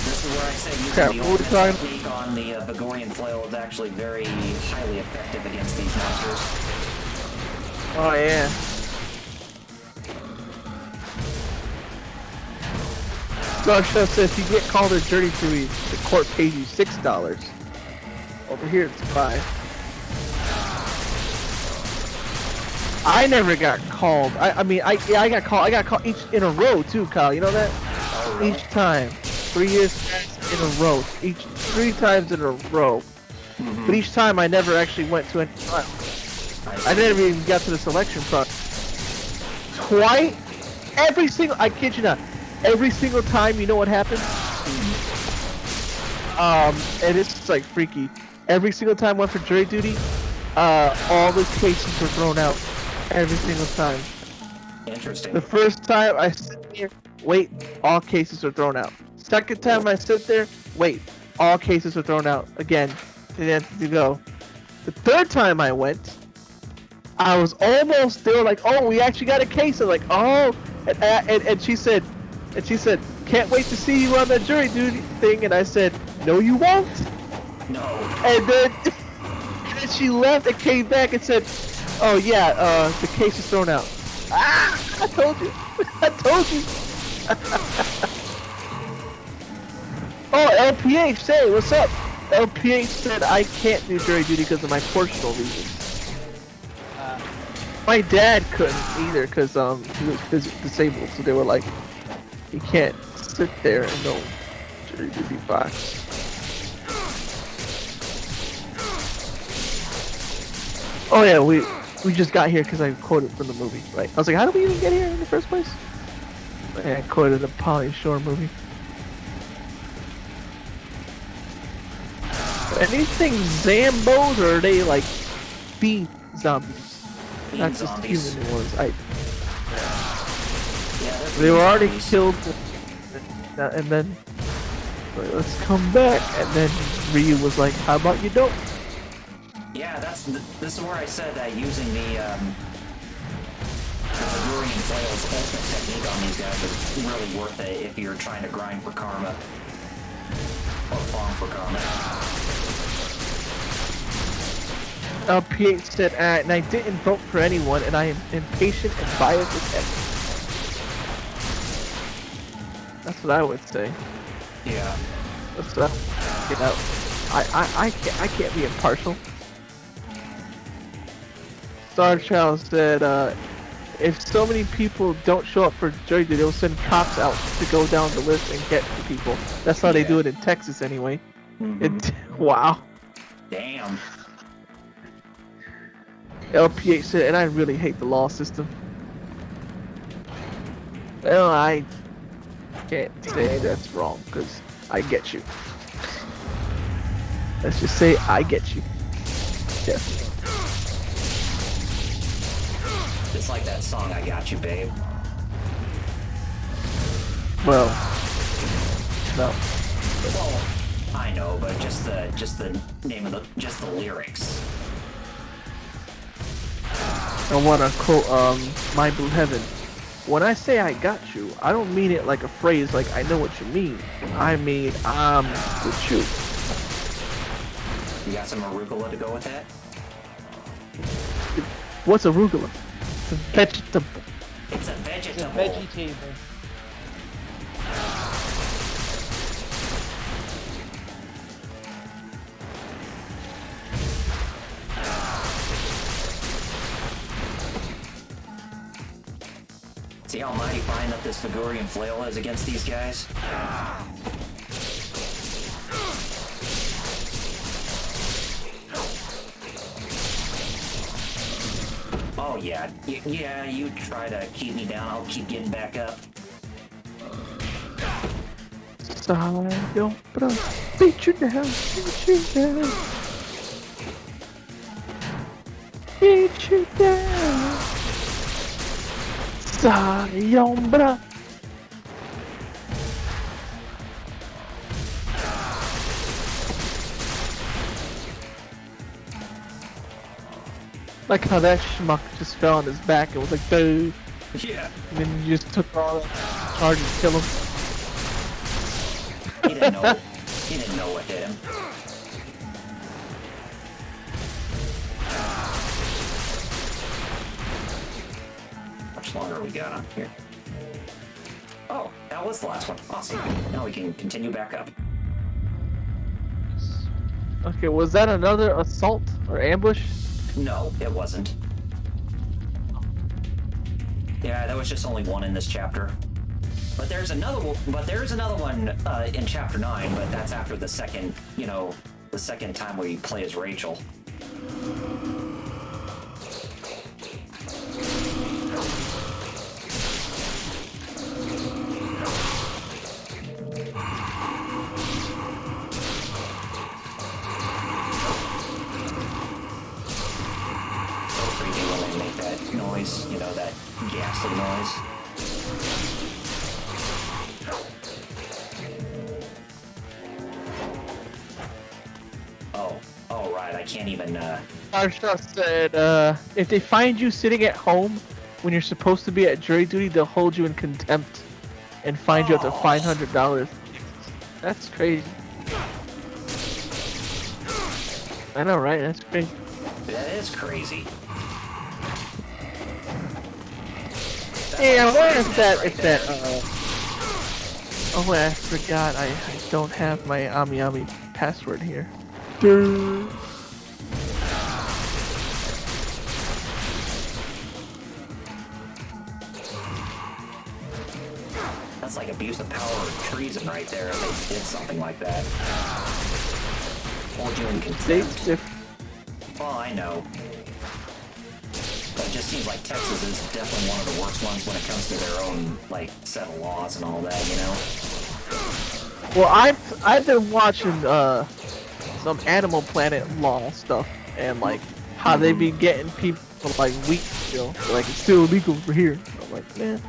This is where I say using Crap, the what are we ultimate talking- technique on the Vigorian flail is actually very highly effective against these monsters. Oh yeah. So Chef says if you get called a jury duty, the court pays you $6. Over here it's $5. I never got called. I mean I got called. I got called each in a row too, Kyle. You know that? Oh, really? Each time, 3 years in a row. 3 times in a row. Mhm. But each time I never actually went to any trial. I never even got to the selection process. Twice, I kid you not, every single time, you know what happened? And it's like freaky. Every single time I went for jury duty, all the cases were thrown out. Every single time. Interesting. The first time I sit here, wait, all cases are thrown out. Second time I sit there, wait, all cases are thrown out. Again, to go. The third time I went, I was almost there, like, oh, we actually got a case. I'm like, oh, and she said, can't wait to see you on that jury duty thing. And I said, no, you won't. No. And then she left and came back and said, oh yeah, the case is thrown out. Ah, I told you. I told you. Oh, LPH, say, what's up? LPH said I can't do jury duty because of my personal reasons. My dad couldn't either because he was disabled, so they were like, you can't sit there and no jury duty box. Oh yeah, we just got here because I quoted from the movie, right? I was like, how did we even get here in the first place? And I quoted the Pauly Shore movie. Anything Zambos, or are they like bean zombies? Bean Not zombies. just human ones. Yeah, they're They were bean already zombies. killed, and then like, let's come back. And then Ryu was like, how about you don't? Yeah, this is where I said that using the Vigorian flail's ultimate technique on these guys is really worth it if you're trying to grind for karma. Or farm for karma. PH said, and I didn't vote for anyone, and I am impatient and biased as heck. That's what I would say. Yeah. That's what you know. I can't be impartial. Star Child said, if so many people don't show up for jury duty, they'll send cops out to go down the list and get the people. That's how they do it in Texas anyway. Mhm. Wow. Damn. LPH said, and I really hate the law system. Well, I can't say that's wrong, because I get you. Let's just say I get you. Yes. It's like that song, I Got You, Babe. Well, no. Well, I know, but just the name of the lyrics. I want to quote My Blue Heaven. When I say I got you, I don't mean it like a phrase like I know what you mean. I mean I'm with you. You got some arugula to go with that? What's arugula? It's a vegetable. It's a It's a vegetable. veggie table. See how mighty fine that this Vigorian flail is against these guys? Oh yeah, yeah, you try to keep me down, I'll keep getting back up. Sayo, bro. Beat you down. Beat you down. Beat you down. Sayombra. Like how that schmuck just fell on his back and was like, boo. Yeah. And then you just took all that charge and kill him. He didn't know. He didn't know what hit him. How much longer we got on here? Oh, that was the last one. Awesome. Now we can continue back up. Okay, was that another assault or ambush? No, it wasn't. Yeah, there was just only one in this chapter. But there's another one. But there's another one in chapter 9. But that's after the second, the second time where you play as Rachel. So creepy when they make that noise, that ghastly noise. Oh, right. I can't even. Arsha said, if they find you sitting at home when you're supposed to be at jury duty, they'll hold you in contempt and fine you up to $500. That's crazy. I know, right? That's crazy. That is crazy. Hey, I wonder if that, oh wait, I forgot, I don't have my Ami password here. Durr. That's like abuse of power or treason right there if they did something like that. Hold you in contempt. Well, I know. But it just seems like Texas is definitely one of the worst ones when it comes to their own, set of laws and all that, Well, I've been watching, some Animal Planet law stuff, and, how they be getting people for, weeks still. It's still illegal for here. I'm like, man.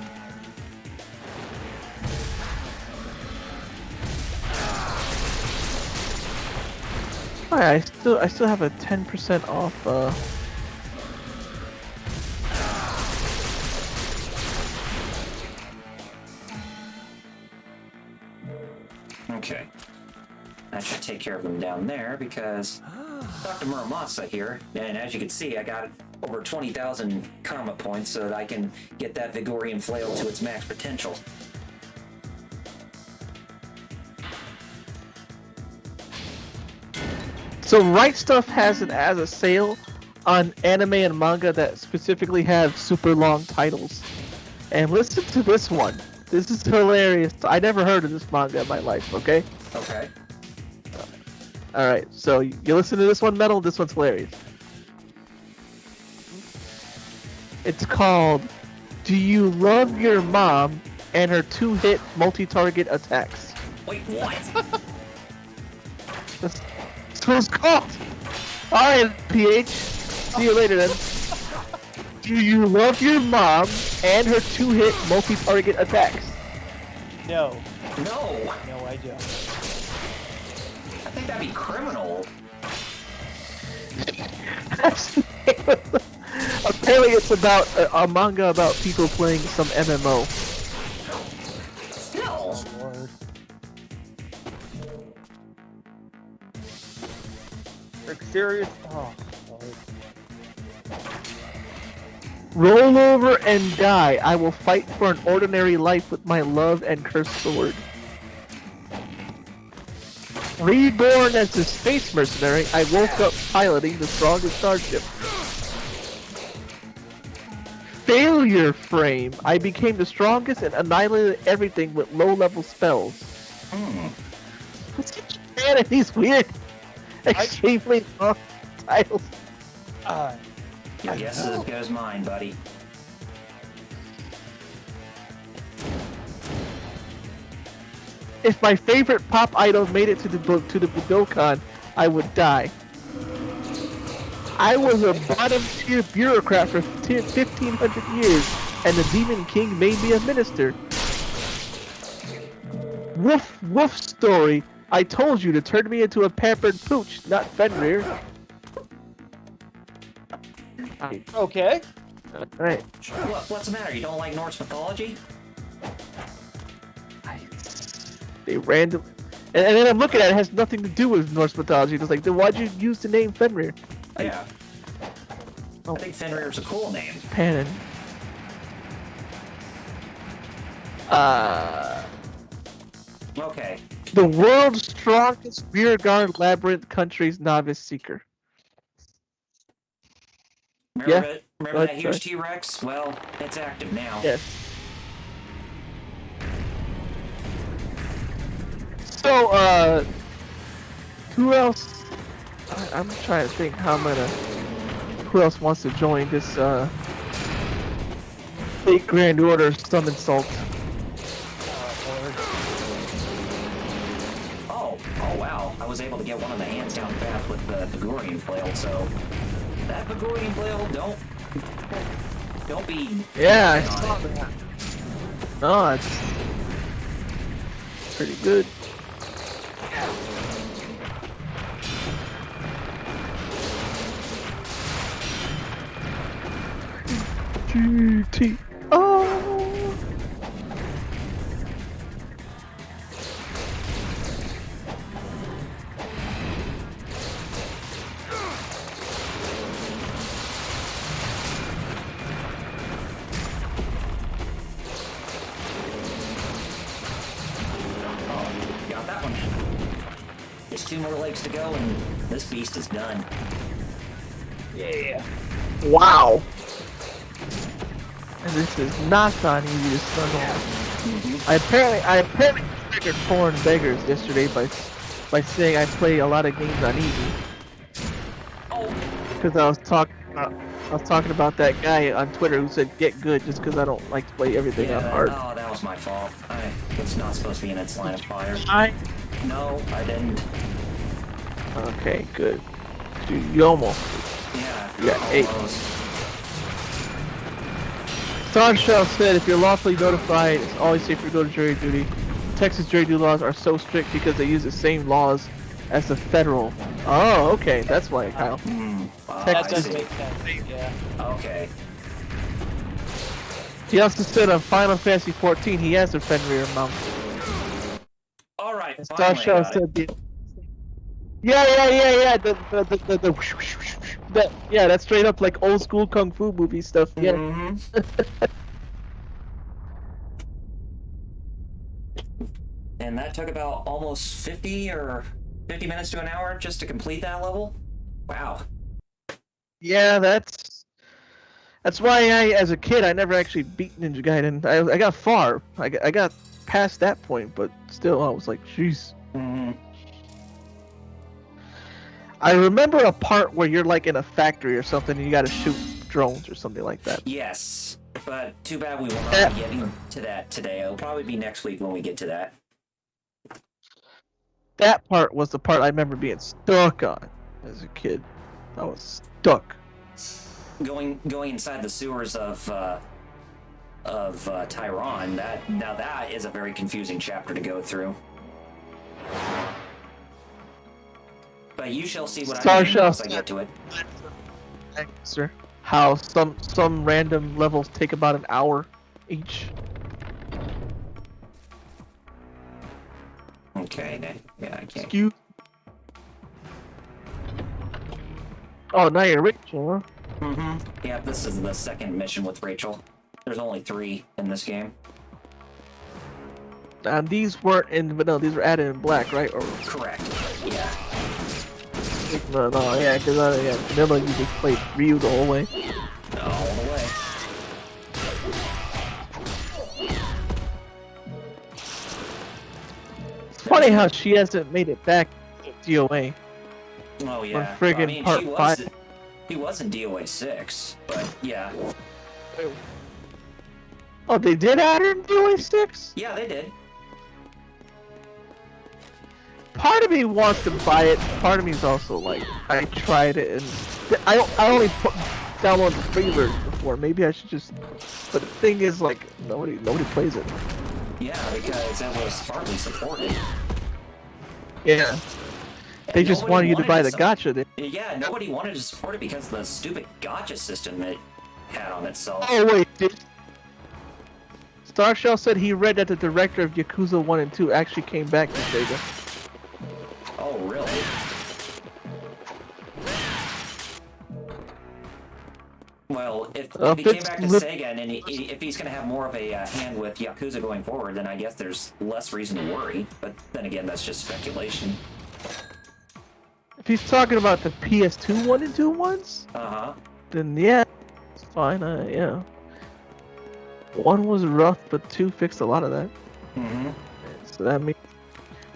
Alright, I still have a 10% off, Okay. That should take care of them down there because Dr. Muramasa here, and as you can see, I got over 20,000 karma points so that I can get that Vigorian flail to its max potential. So Right Stuff has a sale on anime and manga that specifically have super long titles. And listen to this one. This is hilarious. I never heard of this manga in my life, okay? Okay. Alright, so you listen to this one, Metal? This one's hilarious. It's called Do You Love Your Mom and Her Two-Hit Multi-Target Attacks. Wait, what? That's what it's called! Alright, PH. See you later then. Do you love your mom and her two-hit multi-target attacks? No. No! No, I don't. I think that'd be criminal. That's the name of Apparently, it's about a manga about people playing some MMO. Still. Lord. Like serious? Oh, Lord. Roll over and die. I will fight for an ordinary life with my love and cursed sword. Reborn as a space mercenary, I woke up piloting the strongest starship. Failure frame. I became the strongest and annihilated everything with low-level spells. What's such a fan of these weird, extremely long titles? Your guess is as good as mine, buddy. If my favorite pop idol made it to the Budokan, I would die. I was a bottom-tier bureaucrat for 1,500 years, and the Demon King made me a minister. Woof woof story. I told you to turn me into a pampered pooch, not Fenrir. Okay. Alright. What's the matter? You don't like Norse mythology? They random, and then I'm looking at it, it has nothing to do with Norse mythology. It's like, then why'd you use the name Fenrir? Yeah. I think Fenrir's a cool name. Panin. Okay. The world's strongest rearguard labyrinth country's novice seeker. Remember Go that ahead, huge sorry. T-Rex? Well, it's active now. Yes. So, who else? I'm trying to think how I'm gonna. Who else wants to join this, Fake Grand Order some insult? Oh wow. I was able to get one of the hands down fast with the Vigorian flail, so that Vigorian flail, don't be Yeah, I on saw it. that. No, it's pretty good. GT. Oh. Got that one. There's 2 more legs to go, and this beast is done. Yeah. Wow. And this is not on easy to stun off. I apparently triggered foreign beggars yesterday by saying I play a lot of games on easy. Oh, Because I was talking about that guy on Twitter who said get good just because I don't like to play everything on hard. Oh, that was my fault. It's not supposed to be in its line of fire. No, I didn't. Okay, good. Dude, you almost. Yeah, Yeah, 8. almost. Starshell said if you're lawfully notified, it's always safer to go to jury duty. Texas jury duty laws are so strict because they use the same laws as the federal. Oh, okay, that's why, Kyle. Wow, That I does see. make sense. Yeah. Okay. He also said on Final Fantasy 14 he has a Fenrir mount. All right. Starshell said the. Yeah. Yeah, that's straight up like old school kung fu movie stuff. Yeah. And that took about almost 50 minutes to an hour just to complete that level. Wow. Yeah, that's why as a kid, I never actually beat Ninja Gaiden. I got far. I got past that point, but still, I was like, jeez. I remember a part where you're like in a factory or something, and you got to shoot drones or something like that. Yes, but too bad we will not be getting to that today. It'll probably be next week when we get to that. That part was the part I remember being stuck on as a kid. I was stuck. Going inside the sewers of Tyron. That is a very confusing chapter to go through. But you shall see what I mean once I get to it. Sir, how some random levels take about an hour each. Okay, yeah, I can't. Excuse. Oh, now you're Rachel, huh? Mm-hmm. Yeah, this is the second mission with Rachel. There's only 3 in this game. And these weren't in, but no, these were added in black, right? Or Correct. Yeah. no, yeah, because yeah, vanilla you just played Ryu the whole way. All the way. It's funny how she hasn't made it back to DOA. Oh yeah. Friggin' I mean, part 5. he was in DOA 6, but yeah. Oh, they did add her in DOA 6? Yeah, they did. Part of me wants to buy it. Part of me is also like, I tried it and I only downloaded the free version before. Maybe I should just. But the thing is, like, nobody plays it. Yeah, because it was hardly supported. Yeah. They And just nobody wanted you to buy the su- gacha. Yeah, nobody wanted to support it because of the stupid gacha system it had on itself. Oh wait, Starshell said he read that the director of Yakuza 1 and 2 actually came back to Sega. Oh, really? Well, if he came back to Sega and if he's going to have more of a hand with Yakuza going forward, then I guess there's less reason to worry. But then again, that's just speculation. If he's talking about the PS2 1 and 2 ones, Uh-huh. then yeah, it's fine. Yeah. 1 was rough, but 2 fixed a lot of that. Mm-hmm. So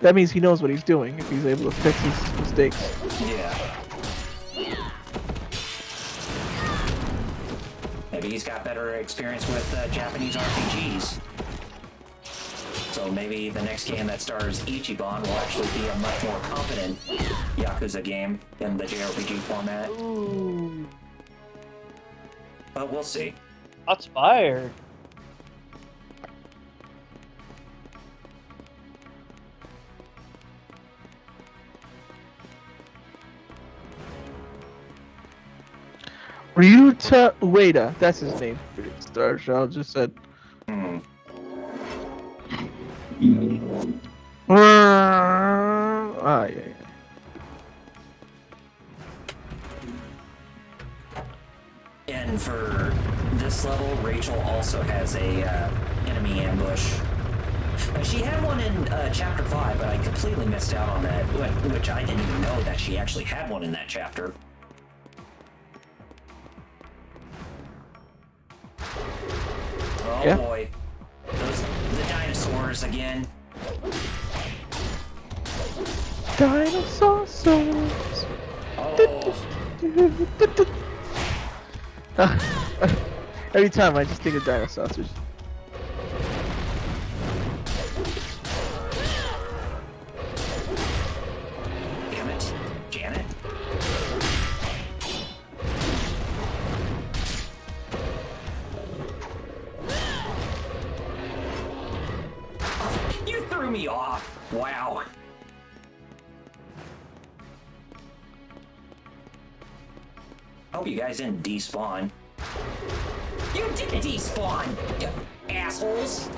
that means he knows what he's doing if he's able to fix his mistakes. Yeah. Maybe he's got better experience with Japanese RPGs. So maybe the next game that stars Ichiban will actually be a much more competent Yakuza game in the JRPG format. Ooh. But we'll see. Shots fired. Ryuta Ueda, that's his name. Starshell just said. Hmm. Ah, yeah. And for this level, Rachel also has a enemy ambush. She had one in Chapter 5, but I completely missed out on that, which I didn't even know that she actually had one in that chapter. Oh Yeah. boy. The dinosaurs again. Dinosaur souls. Oh. Every time I just think of dinosaurs. Damn it. Janet. You threw me off. Wow. Hope you guys didn't despawn. You did despawn, you assholes.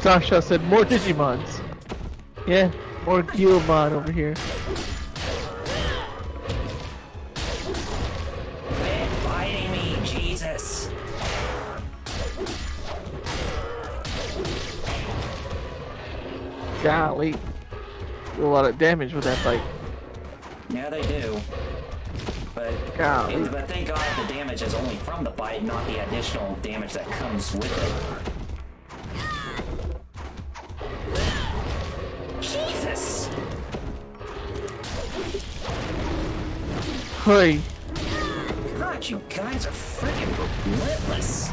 Sasha said more Digimons. Yeah, more Guilmon over here. Quit biting me, Jesus. Golly. Do a lot of damage with that bite. Yeah, they do. But thank God the damage is only from the bite, not the additional damage that comes with it. Jesus! Hey. God, you guys are freaking relentless.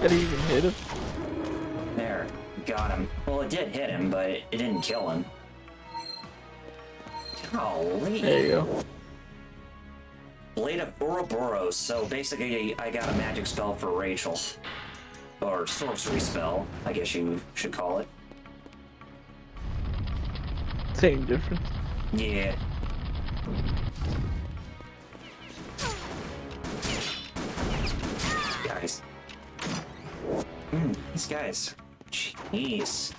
Did he even hit him? There, got him. Well, it did hit him, but it didn't kill him. Golly. There you go. Blade of Ouroboros. So basically, I got a magic spell for Rachel. Or sorcery spell, I guess you should call it. Same difference. Yeah. Guys. These guys. Jeez.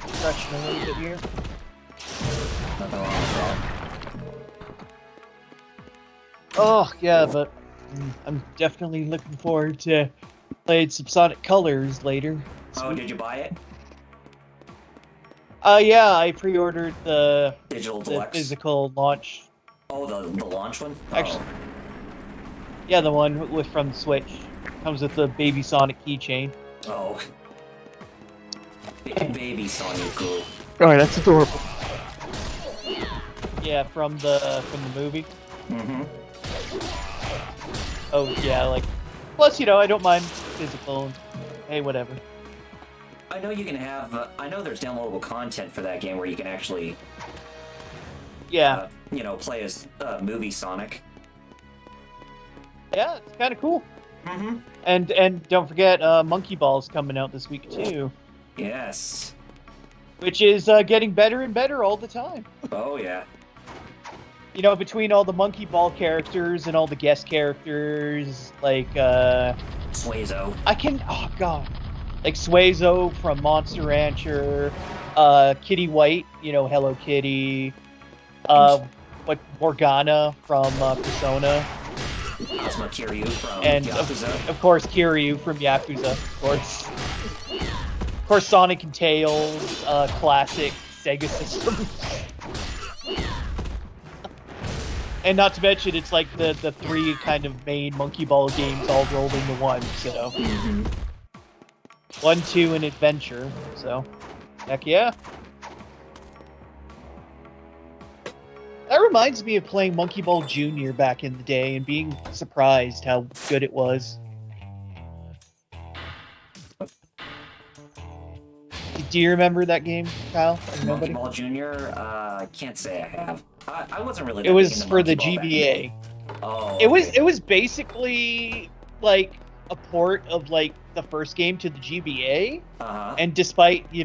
Stretching a little bit here. Nothing wrong with that. Oh, yeah, but I'm definitely looking forward to playing some Sonic Colors later. Oh, did you buy it? Yeah, I pre-ordered the Digital the Deluxe? physical launch. Oh, the launch one? Actually, yeah, the one with from the Switch. Comes with the Baby Sonic keychain. Oh. Baby Sonic, cool. Alright, that's adorable. Yeah, from the movie. Mm-hmm. Oh yeah, like. Plus, I don't mind physical. And, hey, whatever. I know you can have. I know there's downloadable content for that game where you can actually, Yeah. play as movie Sonic. Yeah, it's kind of cool. Mm-hmm. And don't forget, Monkey Ball's coming out this week too, Yes. which is getting better and better all the time. Oh yeah. Between all the Monkey Ball characters and all the guest characters, like Swazo. oh god, like Swazo from Monster Rancher, Kitty White, Hello Kitty, Morgana from Persona. Ozma Kiryu from And Yakuza. of course Kiryu from Yakuza, of course. Of course Sonic and Tails, classic Sega system. And not to mention, it's like the three kind of main Monkey Ball games all rolled into one, so. 1, 2, and Adventure, so. Heck yeah. That reminds me of playing Monkey Ball Jr. back in the day and being surprised how good it was. Do you remember that game, Kyle? Monkey Ball Jr. I can't say I have. I wasn't really. It was for the GBA. Oh. It was basically like a port of like the first game to the GBA. Uh-huh. And despite the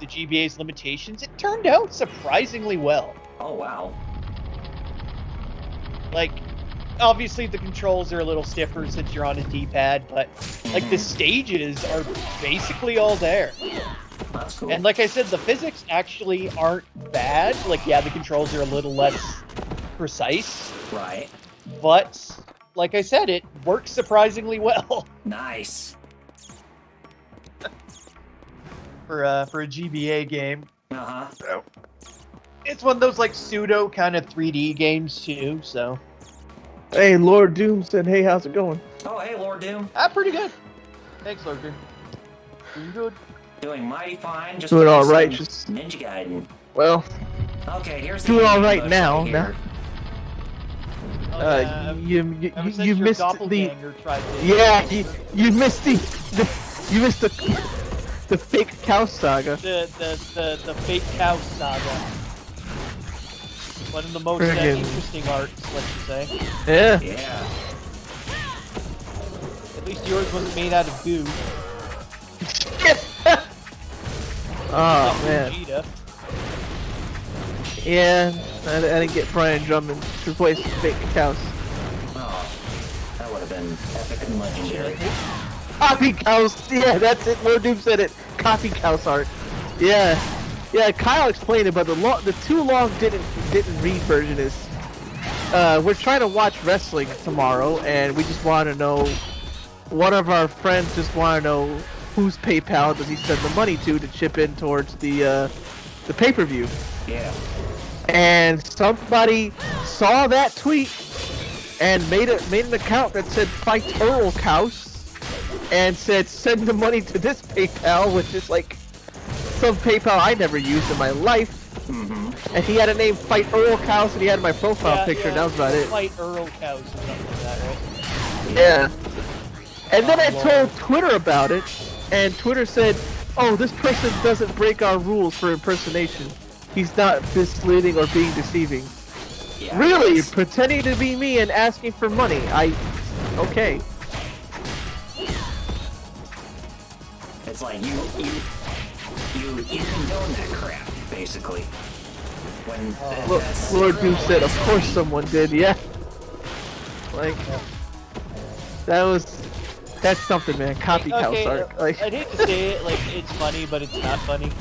GBA's limitations, it turned out surprisingly well. Oh wow. Like, obviously the controls are a little stiffer since you're on a D-pad, but like the stages are basically all there. That's cool. And like I said, the physics actually aren't bad. Like, yeah, the controls are a little less precise. Right. But, like I said, it works surprisingly well. Nice. For a GBA game. Uh-huh. It's one of those, like, pseudo kind of 3D games, too, so. Hey, Lord Doom said, hey, how's it going? Oh, hey, Lord Doom. Pretty good. Thanks, Lord Doom. Pretty good. Doing mighty fine. Just Doing playing all right, some just- Ninja Gaiden. Well, Okay, here's the doing all ending right motion now. here. Ever since you your missed the doppelganger tried to... yeah you missed you missed the fake cow saga. The fake cow saga. One of the most Friggin- interesting arcs, let's just say. Yeah. Yeah. At least yours wasn't made out of goo. Oh man. Vegeta. Yeah, I didn't get Brian Drummond to replace fake cows. Oh, that would have been epic and legendary. Coffee cows. Yeah, that's it. Lord Doom said it. Coffee cows art. Yeah. Yeah, Kyle explained it, but the too long didn't read version is we're trying to watch wrestling tomorrow, and we just want to know. One of our friends just want to know whose PayPal does he send the money to chip in towards the pay-per-view. Yeah. And somebody saw that tweet and made an account that said Fight Earl Cows and said send the money to this PayPal, which is like some PayPal I never used in my life. Mm-hmm. And he had a name Fight Earl Cows and he had my profile picture and that was about it. Fight Earl Cows or something like that, right? Yeah. And then I told Twitter about it, and Twitter said, oh, this person doesn't break our rules for impersonation. He's not misleading or being deceiving. Yeah, Really? Pretending to be me and asking for money? Okay. It's like you condone that crap, basically. When Look, that's Lord Doom said, of course someone did, yeah. Like, that's something, man. Copy cow Sark. Like, I'd hate to say it, like, it's funny, but it's not funny.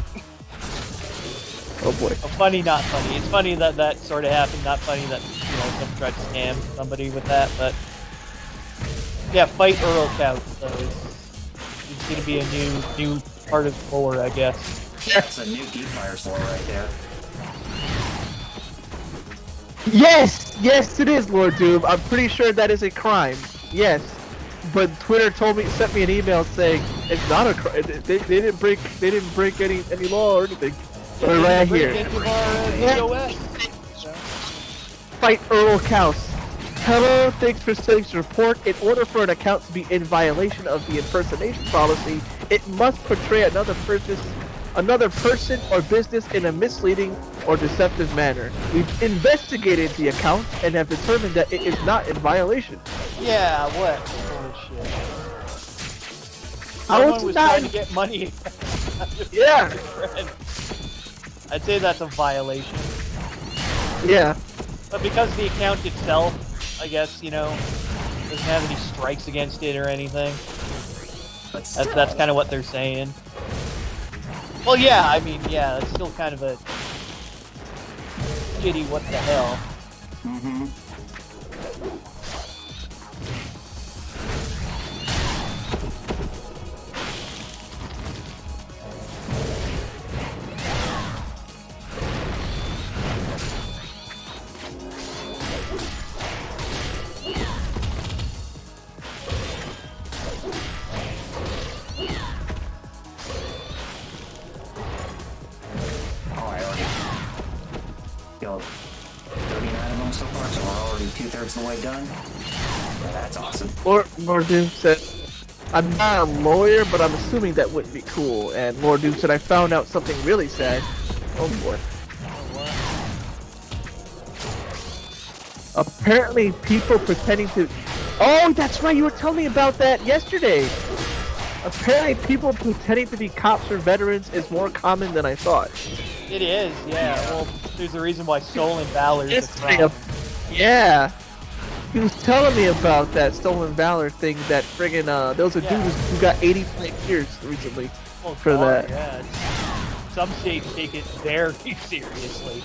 oh boy. Funny, not funny. It's funny that that sort of happened, not funny that, you know, someone tried to scam somebody with that, but... Yeah, fight Earl Couch, so it's gonna be a new part of the lore, I guess. That's a new Deep Fire lore right there. Yes, it is, Lord Doom. I'm pretty sure that is a crime. Yes. But Twitter sent me an email saying it's not a crime. They didn't break any law or anything. So right here. Fight Earl Kaus. Hello, thanks for sending this report. In order for an account to be in violation of the impersonation policy, it must portray another person or business in a misleading or deceptive manner. We've investigated the account and have determined that it is not in violation. Yeah, what? Bullshit. How Someone is was that? trying to get money. Yeah. I'd say that's a violation. Yeah. But because the account itself, I guess, you know, doesn't have any strikes against it or anything. That's kind of what they're saying. Well, yeah, I mean, yeah, it's still kind of a shitty what the hell. Mm-hmm. Killed 39 of them so far, so we're already 2/3 of the way done. Yeah, that's awesome. Lord Doom said, I'm not a lawyer, but I'm assuming that wouldn't be cool. And Lord Doom said, I found out something really sad. Oh boy. Apparently people pretending to... Oh, that's right, you were telling me about that yesterday. Apparently people pretending to be cops or veterans is more common than I thought. It is, yeah. Well, there's a reason why Stolen Valor is a crime. Yeah. He was telling me about that Stolen Valor thing, that friggin', there was a dude who got 85 years recently for that. Yeah. Some states take it very seriously.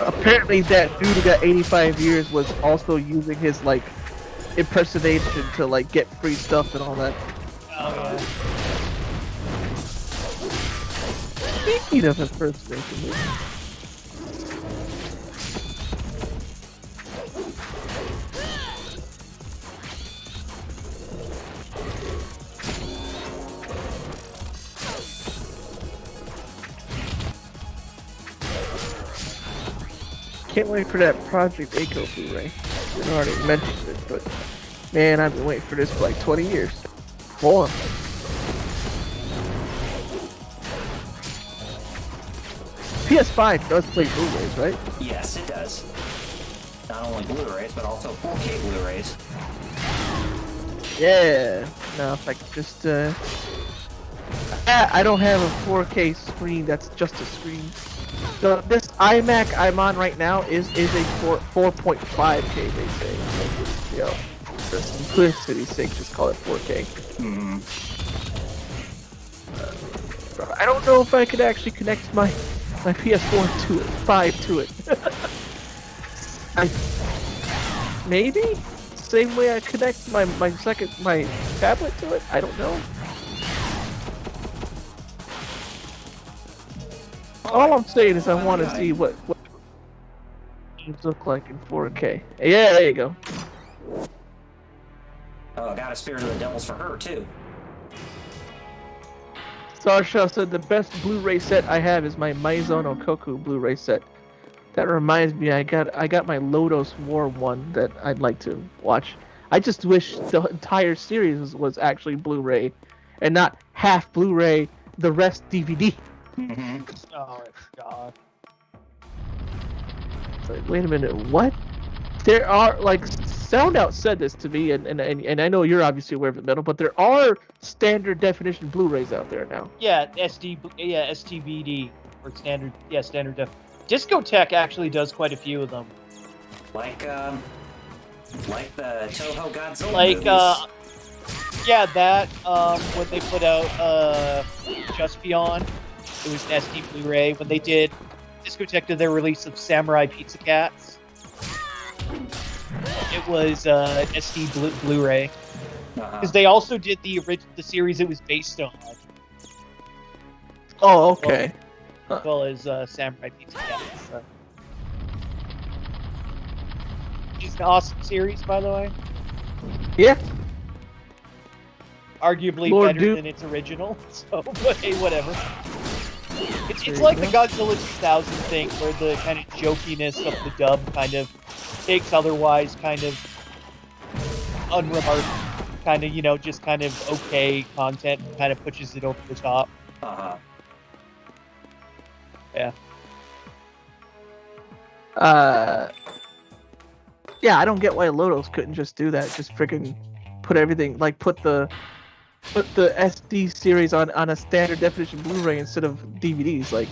Apparently that dude who got 85 years was also using his, like, impersonation to, like, get free stuff and all that. Oh, yeah. Speaking of impersonation, can't wait for that Project Echo Blu-ray. I already mentioned it, but man, I've been waiting for this for like 20 years. More. PS5 does play Blu-rays, right? Yes, it does. Not only Blu-rays, but also 4K Blu-rays. Yeah. No, if I could just, I don't have a 4K screen that's just a screen. So this iMac I'm on right now is a 4.5K, they say. So, you know, for simplicity's sake, just call it 4K. Mm-hmm. I don't know if I could actually connect my PS4 to it, 5 to it. Maybe? Same way I connect my tablet to it? I don't know. All I'm saying is I want to see what games look like in 4K. Yeah, there you go. Oh, I got a Spirit of the Devils for her, too. Starshaw said the best Blu-ray set I have is my Maizono Koku Blu-ray set. That reminds me, I got my Lodos War one that I'd like to watch. I just wish the entire series was actually Blu-ray, and not half Blu-ray, the rest DVD. Mm-hmm. Oh god. It's like, wait a minute, what? There are like Sound Out said this to me, and I know you're obviously aware of it, Metal, but there are standard definition Blu-rays out there now. Yeah, STBD or standard def. Discotech actually does quite a few of them. Like the Toho Godzilla Like movies. yeah, that when they put out Just Beyond, it was an SD Blu-ray. When they did Discotech did their release of Samurai Pizza Cats, it was SD Blu-ray. Because they also did the series it was based on. Oh, okay. As well as Samurai Pizza Cats. So. Which is an awesome series, by the way. Yeah. Arguably Lord better Duke. than its original. So, but hey, whatever. It's like the Godzilla 2000 thing, where the kind of jokiness of the dub kind of takes otherwise kind of unremarked, kind of, just kind of okay content and kind of pushes it over the top. Yeah. Yeah, I don't get why Lotus couldn't just do that. Just freaking put everything, like put the SD series on a standard definition Blu-ray instead of DVDs. Like,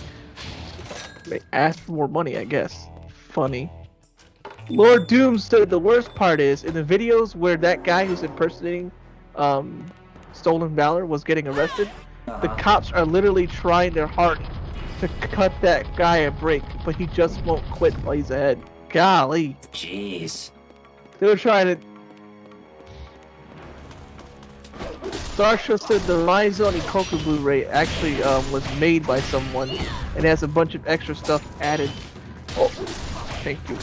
they asked for more money, I guess. Funny. Lord Doom said the worst part is in the videos where that guy who's impersonating Stolen Valor was getting arrested, the cops are literally trying their hardest to cut that guy a break, but he just won't quit while he's ahead. Golly. Jeez. They were trying to... Starsha said the Ryzone Ikoku Blu-ray actually was made by someone and has a bunch of extra stuff added. Oh, thank you.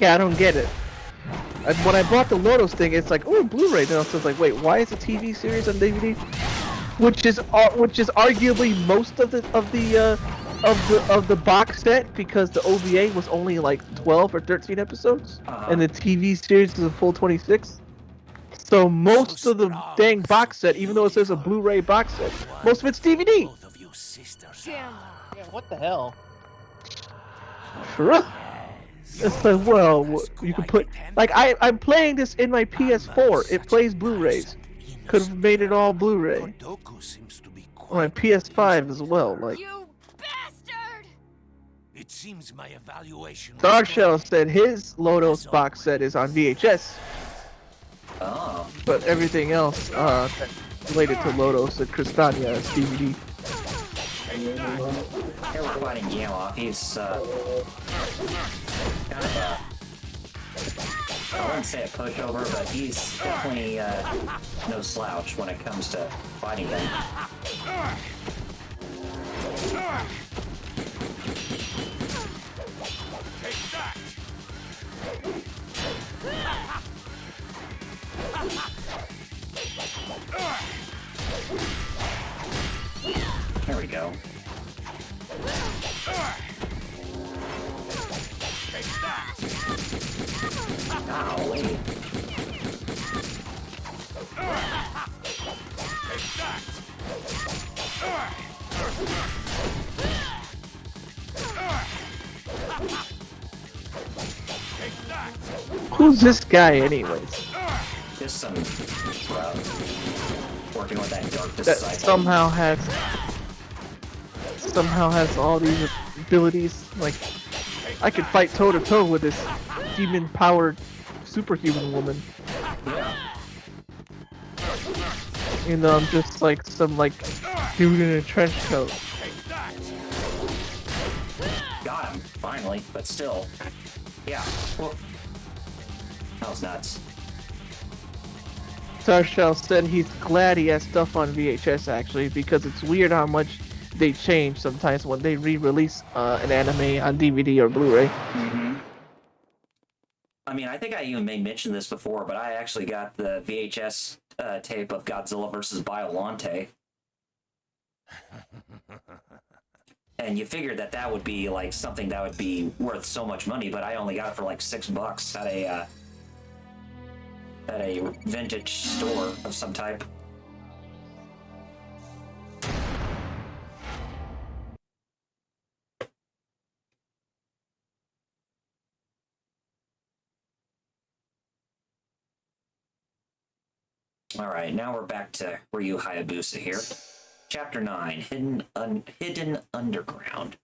Yeah, I don't get it. When I bought the Lotus thing, it's like, oh, Blu-ray. Then I was like, wait, why is a TV series on DVD? Which is arguably most of the box set, because the OVA was only like 12 or 13 episodes, and the TV series is a full 26. So most of the dang box set, even though it says a Blu-ray box set, most of it's DVD. Yeah, what the hell? Sure. It's like, well, you can put... Like, I'm playing this in my PS4. It plays Blu-rays. Could have made it all Blu-ray. Or my PS5 as well, like... You bastard! It seems my evaluation... Starshell said his Lotus box set is on VHS. Oh. But everything else related to Lotus and Cristania is DVD. Here we're fighting Yama. He's kind of a... I wouldn't say a pushover, but he's definitely no slouch when it comes to fighting him. There we go. Golly. Who's this guy, anyways? Just some working with that dark That disciple. somehow has all these abilities. Like, I could fight toe to toe with this demon-powered superhuman woman. You know, I'm just like some dude in a trench coat. Got him, finally, but still. Yeah. Well, that was nuts. Starshell said he's glad he has stuff on VHS actually, because it's weird how much they change sometimes when they re-release an anime on DVD or Blu-ray. Mm-hmm. I mean, I think I even may mention this before, but I actually got the VHS tape of Godzilla vs. Biollante. And you figured that that would be like something that would be worth so much money, but I only got it for like $6 at a vintage store of some type. All right, now we're back to Ryu Hayabusa here. Chapter 9, Hidden Underground.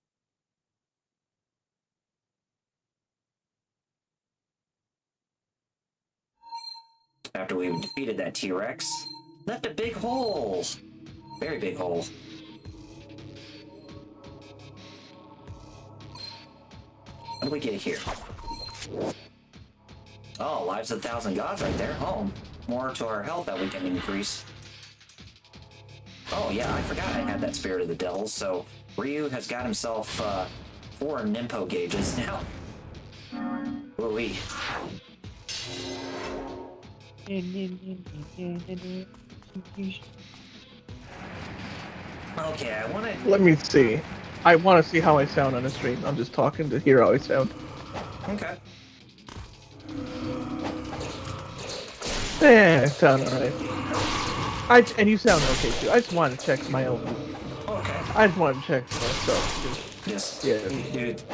After we defeated that T-Rex, left a big hole. Very big hole. What do we get here? Oh, Lives of 1,000 Gods right there. Oh, more to our health that we can increase. Oh yeah, I forgot I had that Spirit of the Devil, so Ryu has got himself 4 Nimpo gauges now. Ooh-wee. Okay, I want to... Let me see. I want to see how I sound on the stream. I'm just talking to hear how I sound. Okay. Yeah, I sound alright. And you sound okay too. I just wanted to check my own. Okay. I just wanted to check myself. Just Yeah.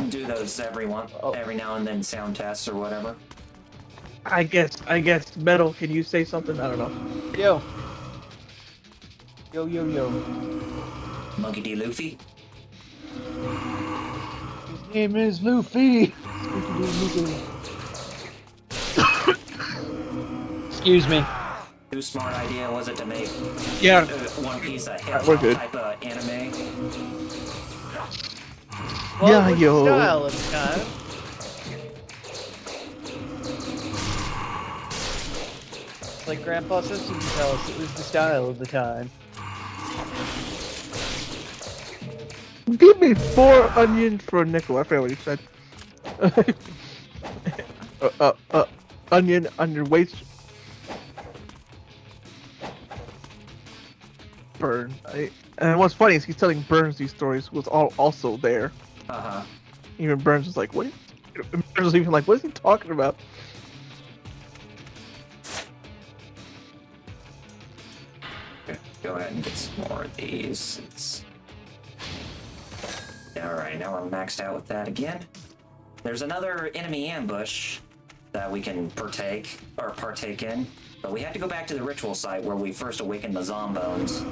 do those every now and then, sound tests or whatever. I guess Metal, can you say something? I don't know. Yo. Yo, yo, yo. Monkey D. Luffy? His name is Luffy. Excuse me. Whose smart idea was it to make One Piece a hip we're hop good. type of anime? Well, Yeah, it was yo. the style at the time. Like Grandpa Simpson would tell us, it was the style of the time. Give me 4 onions for a nickel. I forgot what he said. Onion on your waist. Burn. And what's funny is he's telling Burns these stories was also there. Uh-huh. Even Burns was like, what? Burns was even like, what is he talking about? Okay, go ahead and get some more of these. Alright, now we're maxed out with that again. There's another enemy ambush that we can partake in, but we have to go back to the ritual site where we first awakened the Zombones.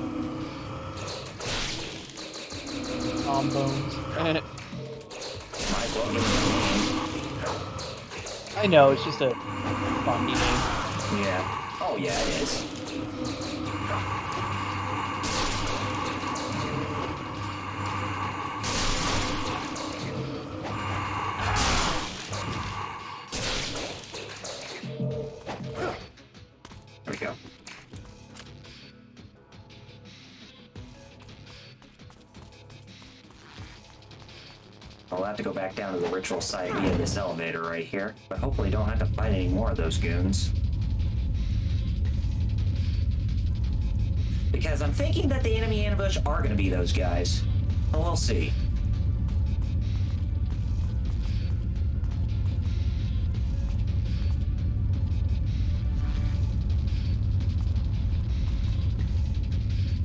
Bones. Might as well give it a name. I know, it's just a funky name. Yeah. Oh yeah, it is. There we go. I'll have to go back down to the ritual site via this elevator right here, but hopefully don't have to fight any more of those goons. Because I'm thinking that the enemy ambush are going to be those guys. Well, we'll see.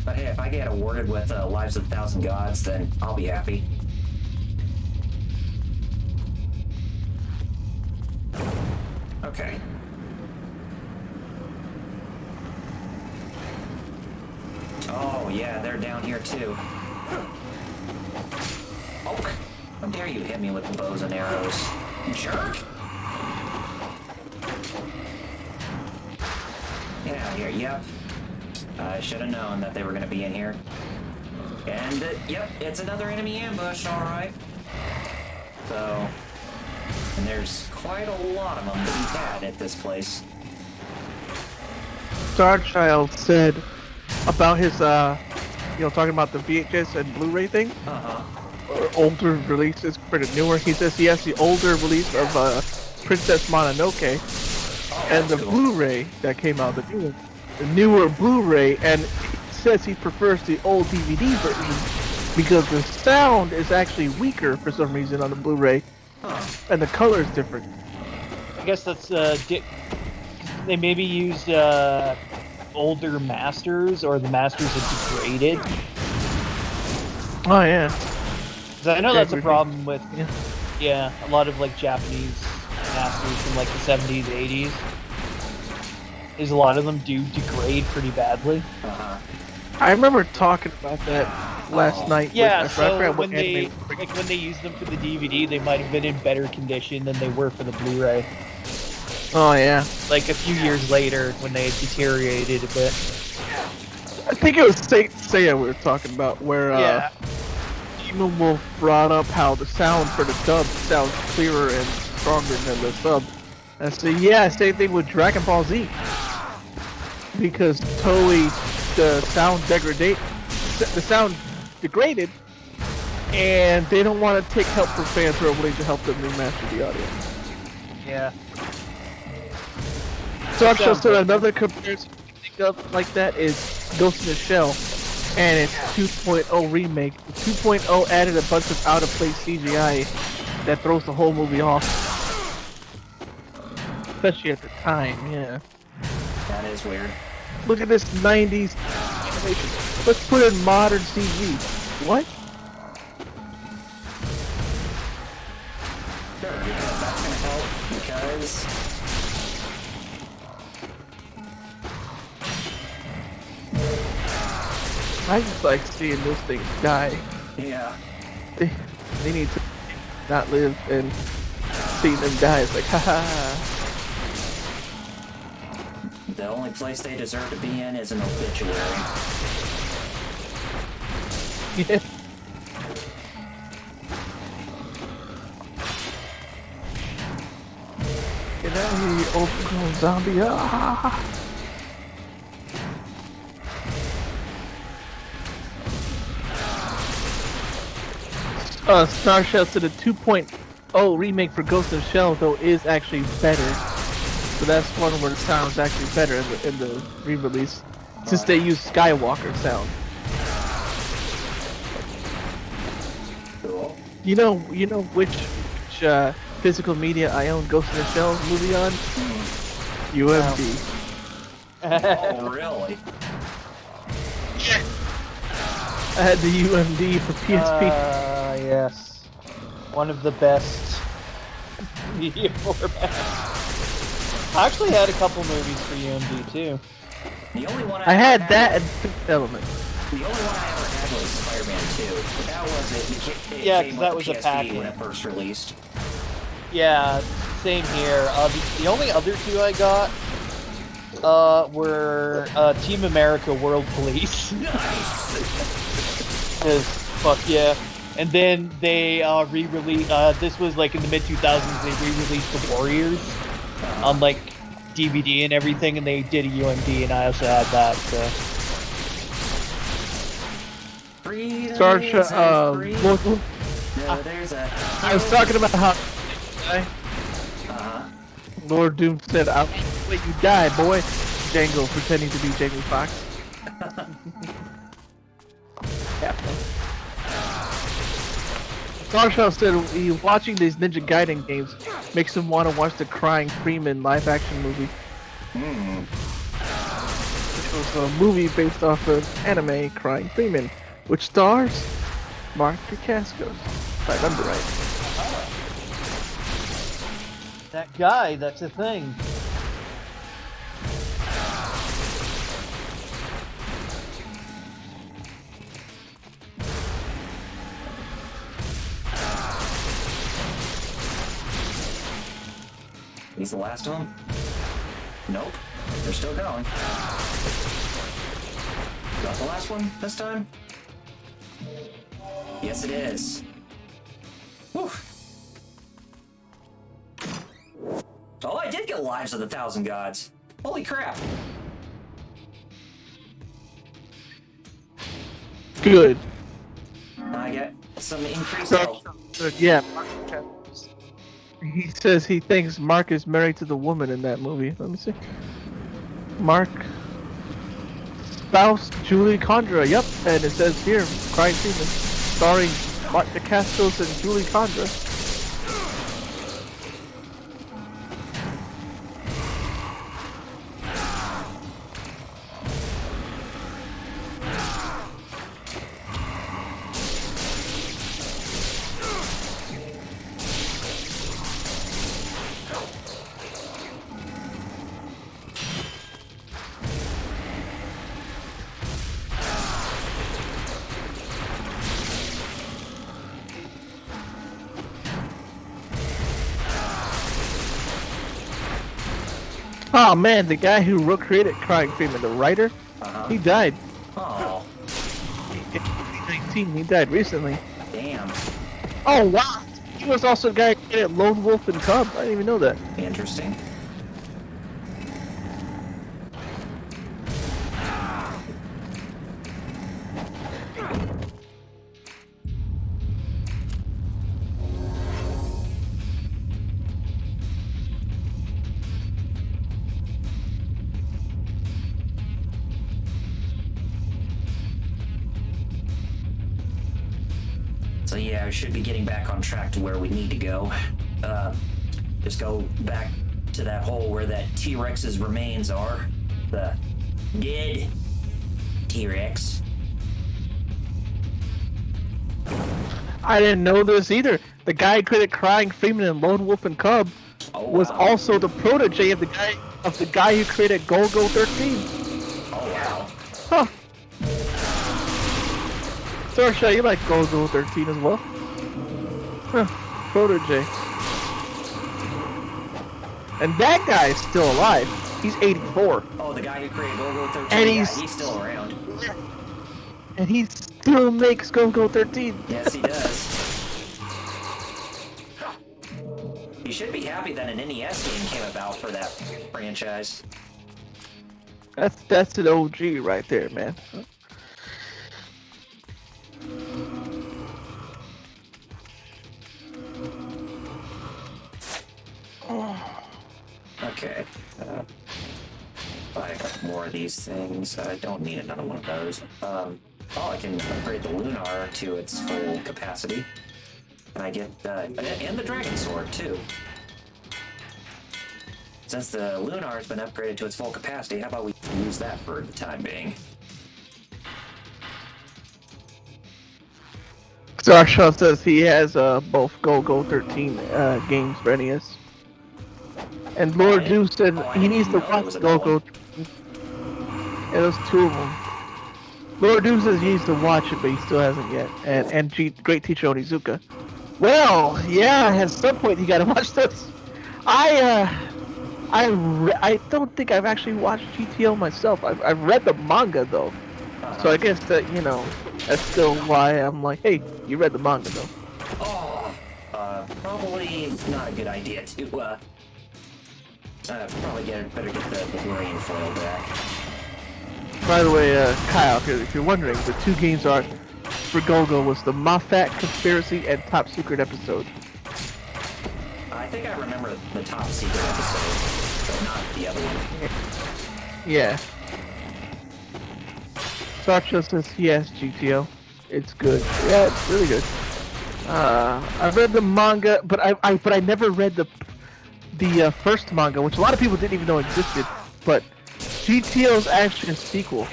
But hey, if I get awarded with Lives of 1,000 Gods, then I'll be happy. Okay. Oh, yeah, they're down here too. Oh, how dare you hit me with the bows and arrows, jerk! Get out of here, yep. I should have known that they were going to be in here. And, yep, it's another enemy ambush, alright. So, and there's quite a lot of them to be had at this place. Starchild said about his, talking about the VHS and Blu-ray thing. Uh-huh. Or older releases compared to newer. He says he has the older release of Princess Mononoke and the cool. Blu-ray that came out, the newer Blu-ray, and he says he prefers the old DVD version because the sound is actually weaker for some reason on the Blu-ray, and the color is different. I guess that's they maybe used older masters, or the masters are degraded. Oh yeah. 'Cause I know that's a problem with a lot of like Japanese masters from like the 70s, 80s. Is a lot of them do degrade pretty badly. I remember talking about that last night. Yeah, with, I forgot so what when they anime- when they used them for the DVD, they might have been in better condition than they were for the Blu-ray. Oh yeah. Like a few years later, when they had deteriorated a bit. I think it was Seiya we were talking about, where Demon Wolf brought up how the sound for the dub sounds clearer and stronger than the sub. And so yeah, same thing with Dragon Ball Z. Because Toei, the sound degraded, and they don't want to take help from fans who are willing to help them remaster the audio. Yeah. So I'm sure another comparison you can think of like that is Ghost in the Shell and its 2.0 remake. The 2.0 added a bunch of out-of-place CGI that throws the whole movie off. Especially at the time, yeah. That is weird. Look at this 90s animation. Let's put in modern CG. What? Sure, because that's gonna help, because... I just like seeing those things die. Yeah. They need to not live, and seeing them die is like, haha. The only place they deserve to be in is an obituary. Yeah. Get out of here, you overgrown zombie. Ah. Star Shell said the 2.0 remake for Ghost in the Shell though is actually better. So that's one where the sound's actually better in the re-release, since they use Skywalker sound. Cool. You know which physical media I own Ghost in the Shell movie on? UMD. Oh, really? I had the UMD for PSP. Yes. One of the best media formats. I actually had a couple movies for UMD too. The only one I had that and Fifth Element. The only one I ever had was Spider-Man 2. But that was it. It Yeah, came 'cause with that was the a PSP package. when it first released. Yeah, same here. The only other two I got were Team America World Police. Nice! Cause fuck yeah. And then they re-released, this was like in the mid-2000s, they re-released The Warriors on like DVD and everything, and they did a UMD, and I also had that, so. Freedom Star is Shell, a free- no, No, there's a... I was talking about how Uh-huh. Lord Doom said, "I'll let you die, boy." Django pretending to be Jamie Foxx. Yeah. Starshell said watching these Ninja Gaiden games makes him want to watch the Crying Freeman live-action movie. Which was a movie based off of anime Crying Freeman, which stars Mark Dacascos, if I remember right. That guy, that's a thing. He's the last of them? Nope. They're still going. Got the last one this time? Yes, it is. Whew. Oh, I did get Lives of the Thousand Gods. Holy crap. Good. I get some increased health. Yeah. He says he thinks Mark is married to the woman in that movie. Let me see. Mark. Spouse Julie Condra. Yep. And it says here, Crying Freeman. starring Mark DeCastos and Julie Condra. Oh man, the guy who created Crying Freeman, the writer, he died. Oh, In 2019, he died recently. damn. Oh wow! He was also the guy who created Lone Wolf and Cub. I didn't even know that. Interesting. So yeah, we should be getting back on track to where we need to go. Just go back to that hole where that T-Rex's remains are. The dead T-Rex. I didn't know this either. The guy who created Crying Freeman and Lone Wolf and Cub Oh, was wow. also the protege of the guy who created Go-Go 13. Oh wow. Huh. Sorsha, you like Go-Go 13 as well? Huh. Protege. And that guy is still alive. He's 84. Oh, the guy who created Go-Go 13. And Yeah, he's- he's still around. And he still makes Go-Go 13. Yes, he does. You should be happy that an NES game came about for that franchise. That's an OG right there, man. Okay. Buy a couple more of these things. I don't need another one of those. Oh, I can upgrade the Lunar to its full capacity. And I get, and the Dragon Sword, too. Since the Lunar has been upgraded to its full capacity, how about we use that for the time being? Starshaw says he has both Go-Go 13 games for NES. And Lord Zeus said he needs to watch Go-Go. Yeah, there's two of them. Lord Zeus says he needs to watch it, but he still hasn't yet. And Great Teacher Onizuka. Well, yeah, at some point you gotta watch this. I don't think I've actually watched GTO myself. I've read the manga though. So I guess that, you know, that's still why I'm like, hey, you read the manga though. Oh, probably not a good idea to, probably better get the Blu-ray foil back. By the way, Kyle, if you're wondering, the two games are for Go-Go was the Moffat Conspiracy and Top Secret episode. I think I remember the Top Secret episode, but not the other one. Yeah. Sarcha says yes, GTO. It's good. Yeah, it's really good. I read the manga, but I never read the first manga, which a lot of people didn't even know existed. But GTO is actually a sequel,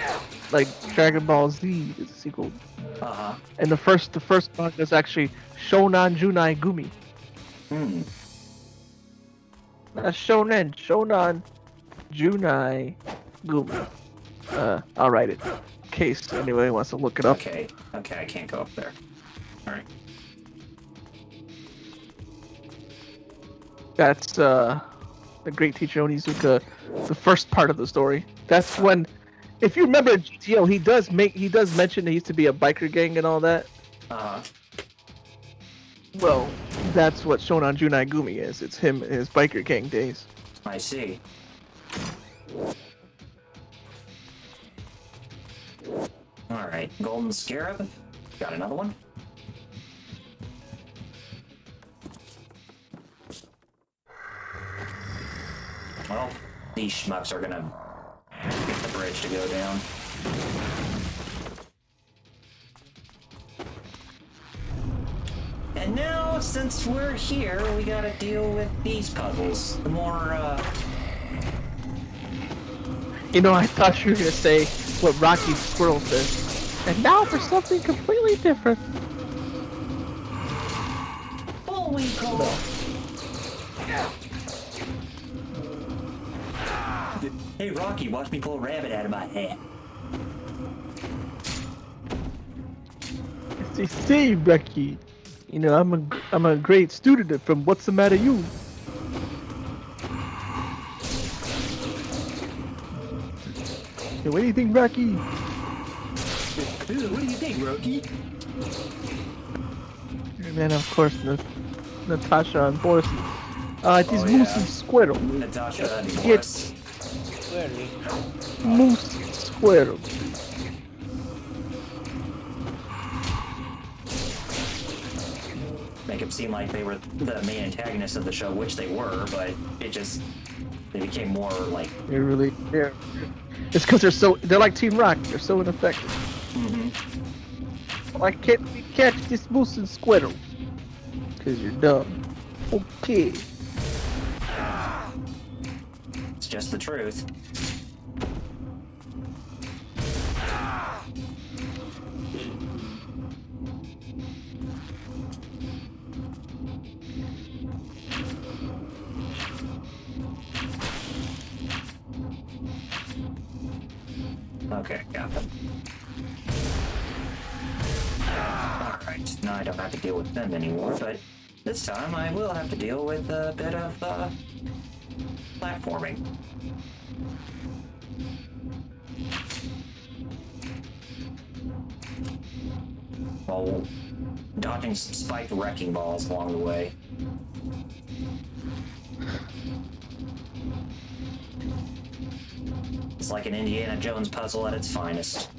like Dragon Ball Z is a sequel. And the first manga is actually Shonan Junai Gumi. Shonan Junai Gumi. I'll write it. In case anybody wants to look it up. Okay, I can't go up there. Alright. That's the Great Teacher Onizuka, the first part of the story. That's when, if you remember GTO, he does mention he used to be a biker gang and all that. Well, that's what Shonan Junai Gumi is. It's him in his biker gang days. I see. Alright, Golden Scarab. Got another one? Well, these schmucks are gonna get the bridge to go down. And now, since we're here, we gotta deal with these puzzles. The more, You know, I thought you were gonna say what Rocky Squirrel says. And now for something completely different. Bullwinkle! Hey, Rocky, watch me pull a rabbit out of my hat. See, Rocky. You know, I'm a great student from What's the Matter You? What do you think, Rocky? What do you think, Rocky? And then, of course, Natasha and Boris. This Moose and Squirrel. Natasha and Get Boris. Moose Squirrel. Make it seem like they were the main antagonists of the show, which they were, but they became more like... They're it's because they're like Team Rock, they're so ineffective. Why can't we catch this Moose and Squirrel? Because you're dumb. Okay. It's just the truth. Okay, got them. Alright, now I don't have to deal with them anymore, but this time I will have to deal with a bit of, platforming. While dodging spiked wrecking balls along the way. It's like an Indiana Jones puzzle at its finest.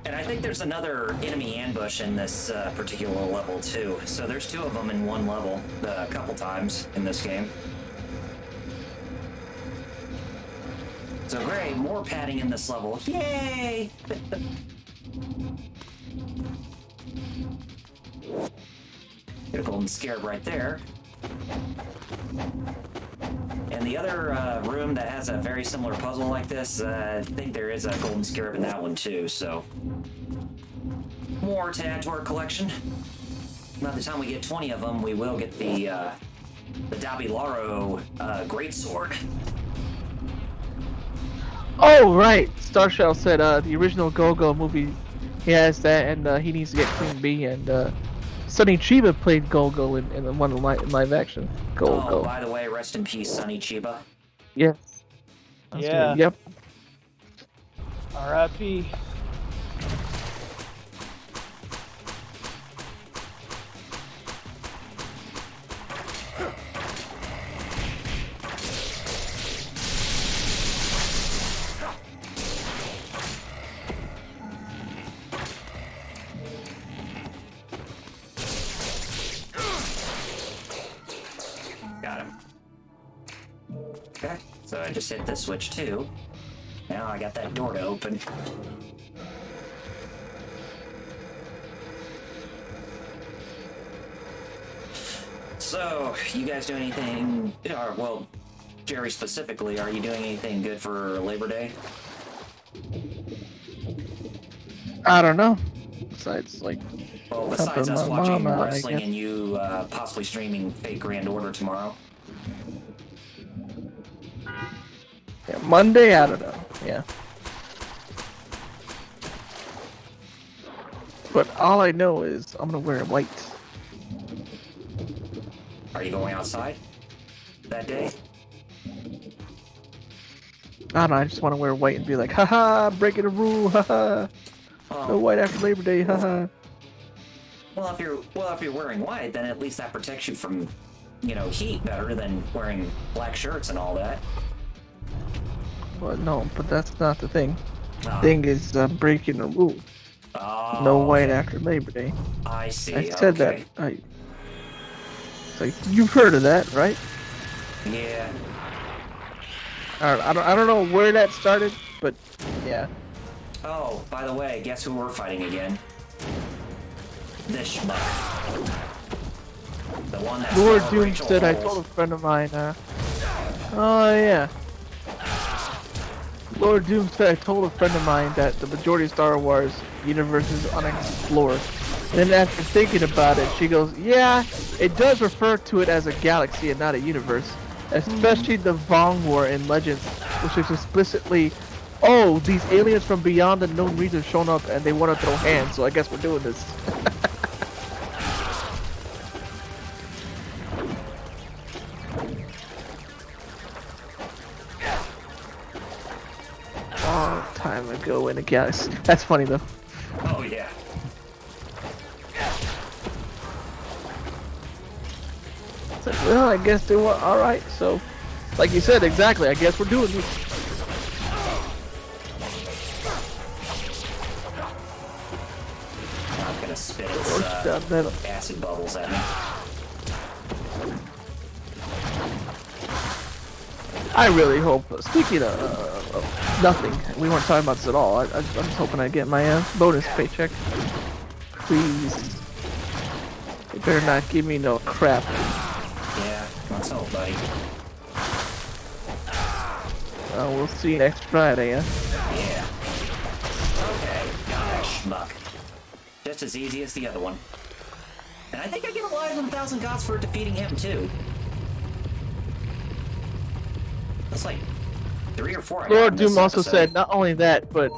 And I think there's another enemy ambush in this particular level too. So there's two of them in one level a couple times in this game. So great, more padding in this level. Yay! Get a golden scarab right there. And the other room that has a very similar puzzle like this, I think there is a golden scarab in that one too, so... more to add to our collection. By the time we get 20 of them, we will get the Dabi Laro greatsword. Oh, right! Starshell said the original Go-Go movie, he has that, and he needs to get Queen Bee, and Sonny Chiba played Go-Go in one of the live action. Go-Go. Oh, by the way, rest in peace, Sonny Chiba. Yes. Yeah. Yep. R.I.P. Got him. Okay, so I just hit this switch too. Now I got that door to open. So, you guys do anything, or, well, Jerry specifically, are you doing anything good for Labor Day? I don't know. Besides, like... Well, besides helping us my watching mama, I wrestling guess. and you possibly streaming Fate Grand Order tomorrow. Yeah, Monday, I don't know. Yeah. But all I know is I'm gonna wear white. Are you going outside that day? I don't know, I just want to wear white and be like, haha, breaking a rule, haha. No Oh, white after Labor Day, haha. well, if you're wearing white, then at least that protects you from, heat better than wearing black shirts and all that. Well, no, but that's not the thing. Ah. Thing is breaking a rule. Oh, No white okay. after Labor Day. I see. I said okay. that. It's like, you've heard of that, right? Yeah. I don't know where that started, but yeah. Oh, by the way, guess who we're fighting again? This schmuck. The one that's Lord Doom said, I told a friend of mine, oh yeah. Lord Doom said, I told a friend of mine that the majority of Star Wars universe is unexplored. And then after thinking about it, she goes, yeah, it does refer to it as a galaxy and not a universe. Especially the Vong War in Legends, which is explicitly, oh, these aliens from beyond the known region have shown up and they want to throw hands, so I guess we're doing this. Long time ago in a galaxy. That's funny though. Oh, yeah. It's like, well, I guess they were alright, so, like you said, exactly, I guess we're doing this. I'm gonna spit its acid bubbles at me. I really hope, speaking of nothing, we weren't talking about this at all, I'm just hoping I get my bonus paycheck. Please. You better not give me no crap. Yeah, let's hope, buddy. We'll see you next Friday, huh? Yeah. Okay, got that schmuck. Just as easy as the other one. And I think I get a lives and 1,000 gods for defeating him, too. That's like 3 or 4. Lord Doom also said not only that, but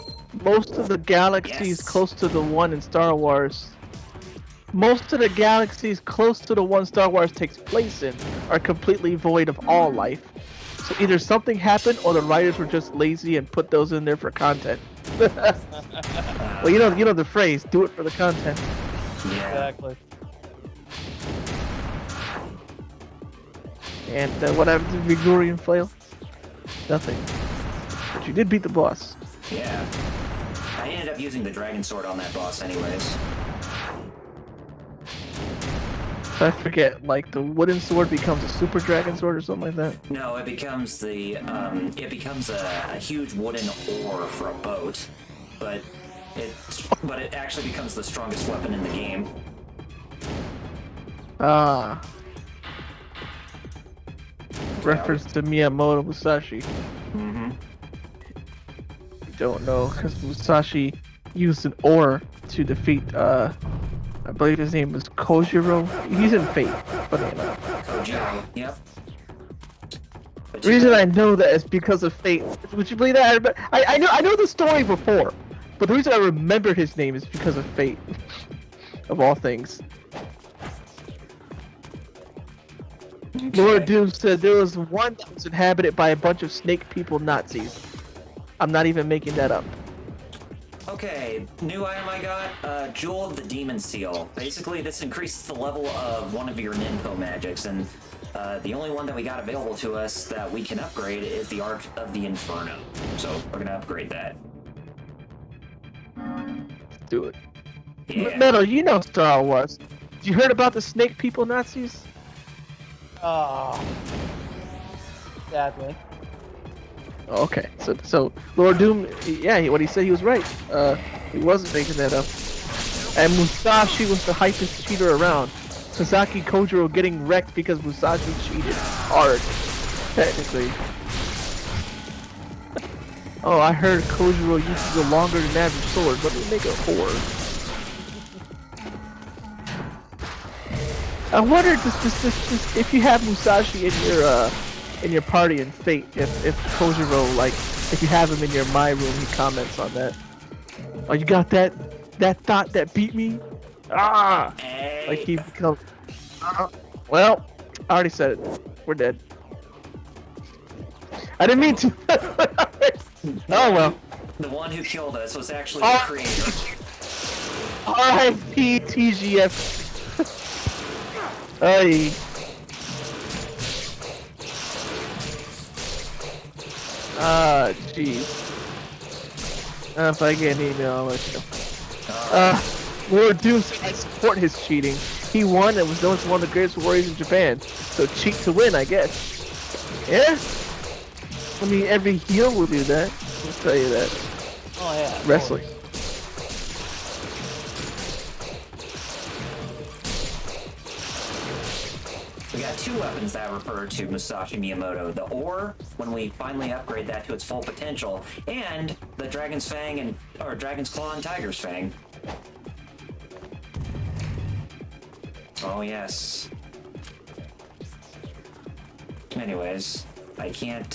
most of the galaxies close to the one in Star Wars, most of the galaxies close to the one Star Wars takes place in are completely void of all life. So either something happened or the writers were just lazy and put those in there for content. Well, you know the phrase, do it for the content. Yeah. Exactly. And what happened to Vigorian Flail? Nothing. But you did beat the boss. Yeah. I ended up using the dragon sword on that boss anyways. I forget, like the wooden sword becomes a super dragon sword or something like that? No, it becomes the, it becomes a huge wooden oar for a boat, but it actually becomes the strongest weapon in the game. Ah. Reference to Miyamoto Musashi. Mm-hmm. Don't know, because Musashi used an oar to defeat, I believe his name was Kojiro. He's in Fate, funny enough. Kojiro, yep. The reason I know that is because of Fate. Would you believe that? I know the story before, but the reason I remember his name is because of Fate. Of all things. Okay. Lord Doom said there was one that was inhabited by a bunch of snake people Nazis. I'm not even making that up. Okay, new item I got, Jewel of the Demon Seal. Basically, this increases the level of one of your Ninpo magics, and the only one that we got available to us that we can upgrade is the Arc of the Inferno. So, we're gonna upgrade that. Let's do it. Yeah. Metal, you know Star Wars. You heard about the snake people Nazis? Oh. Sadly. Okay, so Lord Doom, yeah, what he said, he was right. He wasn't making that up. And Musashi was the hypest cheater around. Sasaki Kojiro getting wrecked because Musashi cheated hard, technically. Oh, I heard Kojiro uses a longer than average sword. Let me make a whore. I wonder if you have Musashi in your party in Fate, if Kojiro, like, if you have him in your My Room, he comments on that. Oh, you got that thought that beat me? Ah! Hey. Like he becomes... Well, I already said it. We're dead. I didn't mean to. Oh well. The one who killed us was actually the creator. R.I.P. TGF. Hey. Ah, jeez. If I get an email, I'll let you know. Lord Doom said I support his cheating. He won and was known as one of the greatest warriors in Japan. So cheat to win, I guess. Yeah? I mean, every heel will do that. I'll tell you that. Oh yeah. Wrestling. We got two weapons that refer to Musashi Miyamoto. The ore, when we finally upgrade that to its full potential, and the Dragon's Fang or Dragon's Claw and Tiger's Fang. Oh yes. Anyways, I can't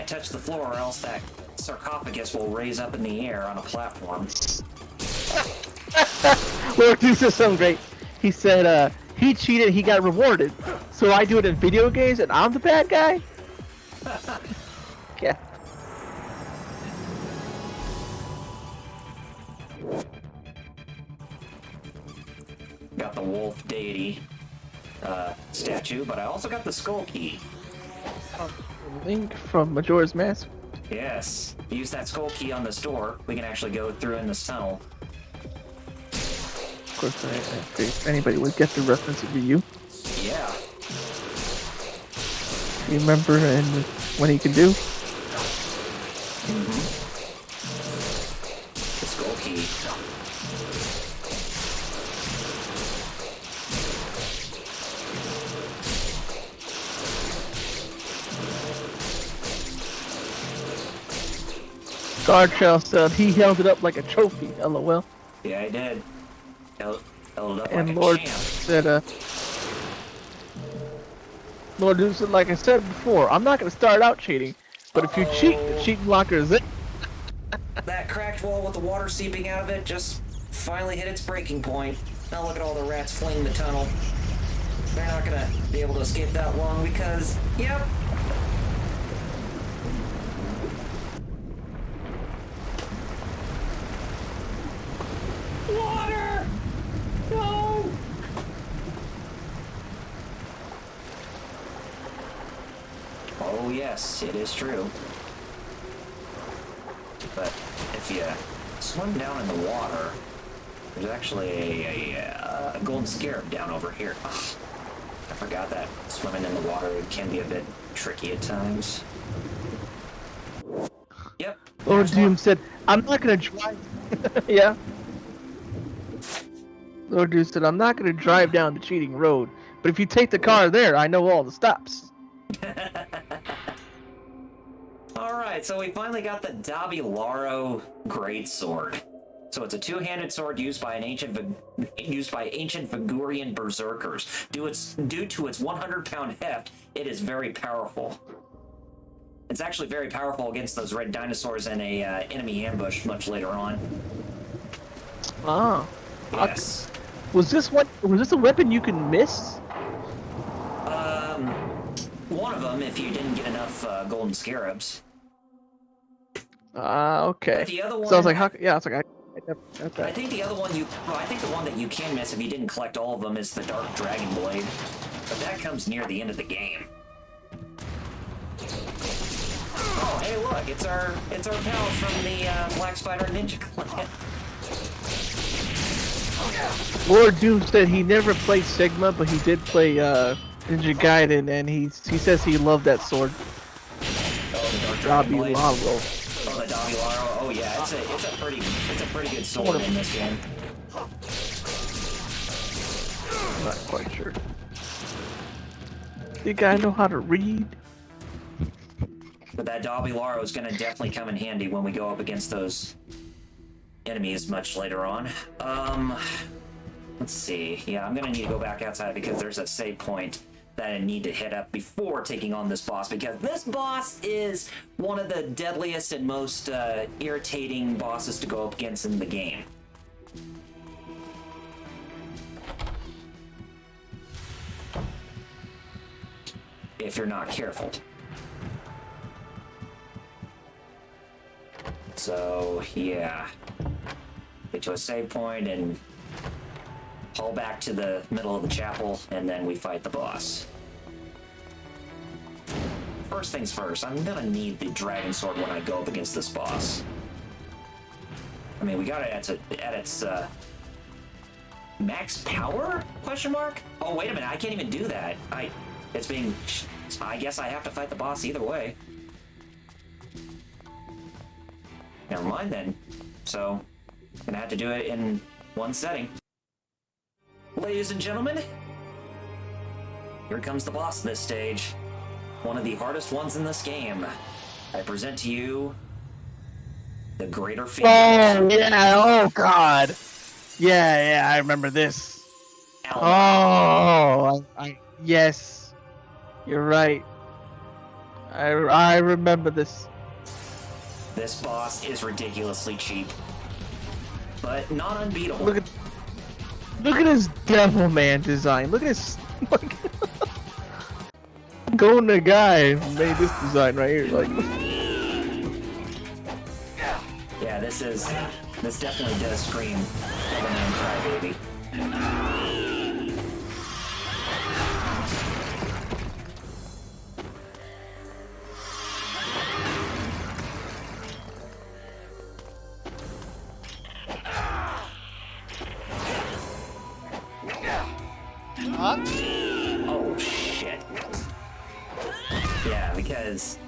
touch the floor or else that sarcophagus will raise up in the air on a platform. Lord Dude said something great. He said, he cheated, he got rewarded. So I do it in video games and I'm the bad guy? Yeah. Got the wolf deity statue, but I also got the skull key. Link from Majora's Mask. Yes. Use that skull key on this door. We can actually go through in this tunnel. Of course, if anybody would get the reference, it would be you. Yeah. You remember and what he could do? Mm-hmm. The skull key. Guardshell said he held it up like a trophy, lol. Yeah, I did. Held it up And like Lord a champ. said, Lord Dude said, like I said before, I'm not gonna start out cheating, but if you cheat, the cheating locker is it. That cracked wall with the water seeping out of it just finally hit its breaking point. Now look at all the rats fleeing the tunnel. They're not gonna be able to escape that long because, yep. Water! No! Oh yes, it is true. But if you swim down in the water, there's actually a golden scarab down over here. Ugh, I forgot that swimming in the water can be a bit tricky at times. Yep. Lord there's Doom one. said, I'm not gonna drive. Yeah. Lord Doom said, I'm not gonna drive down the cheating road, but if you take the car there, I know all the stops. Alright, so we finally got the Dabilaro Greatsword. So it's a two-handed sword used by ancient Vagurian berserkers. Due to its 100-pound heft, it is very powerful. It's actually very powerful against those red dinosaurs in a enemy ambush much later on. Ah. Yes. Was this a weapon you can miss? One of them if you didn't get enough golden scarabs. Okay. But the other one, So I was like, how, yeah, I was like, I never got that. I think the other one I think the one that you can miss if you didn't collect all of them is the Dark Dragon Blade. But that comes near the end of the game. Oh, hey, look, it's our pal from the Black Spider Ninja Clan. Lord Doom said he never played Sigma, but he did play Ninja Gaiden, and he says he loved that sword. Oh, the Dark Dragon Blade. Dabilaro. Oh, the Dabilaro. Oh yeah, it's a pretty good sword in this game. I'm not quite sure. You guy know how to read? But that Dabilaro is gonna definitely come in handy when we go up against those enemies much later on. Let's see. Yeah, I'm gonna need to go back outside because there's a save point that I need to hit up before taking on this boss, because this boss is one of the deadliest and most irritating bosses to go up against in the game. If you're not careful. So, yeah. Get to a save point and haul back to the middle of the chapel, and then we fight the boss. First things first, I'm gonna need the dragon sword when I go up against this boss. I mean, we got it at its max power? Question mark? Oh, wait a minute, I can't even do that. I guess I have to fight the boss either way. Never mind then. So, gonna have to do it in one setting. Ladies and gentlemen, here comes the boss of this stage. One of the hardest ones in this game. I present to you the Greater Fiend. Oh yeah! Oh god! Yeah, I remember this. Oh, yes, you're right. I remember this. This boss is ridiculously cheap, but not unbeatable. Look at his Devil Man design. Look at his like. Going the guy who made this design right here, like. Yeah, this definitely does scream Devil Man Crybaby. Huh? Oh shit! Yeah, because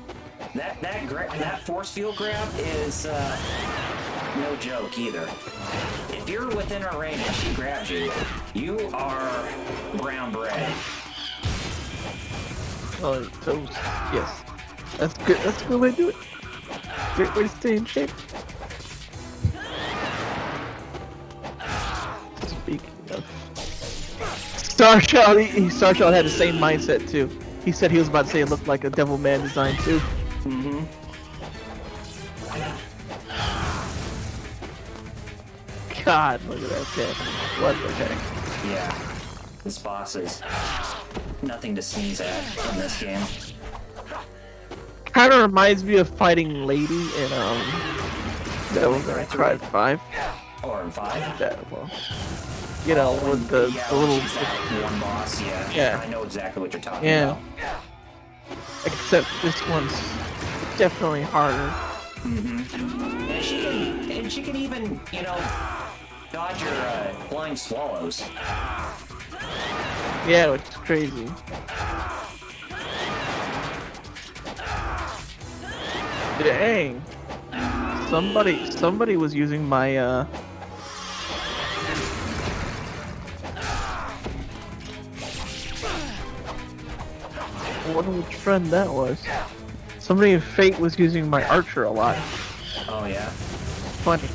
that force field grab is no joke either. If you're within her range and she grabs you, you are brown bread. Oh, toast. Yes, that's good. That's a good way to do it. Great way to stay in shape. Speaking of Starchild had the same mindset too. He said he was about to say it looked like a Devil Man design too. Mm-hmm. God, look at that kid. What the heck? Yeah, this boss is nothing to sneeze at in this game. Kind of reminds me of fighting Lady in Devil May Cry 5. Or in 5. That well, you know, with the little. She's that one boss. Yeah. Yeah. I know exactly what you're talking Yeah. about. Except this one's definitely harder. Mm-hmm. And she can even, you know, dodge your flying swallows. Yeah, which is crazy. Dang. Somebody was using my I wonder which friend that was. Somebody in Fate was using my Archer a lot. Oh yeah. Funny.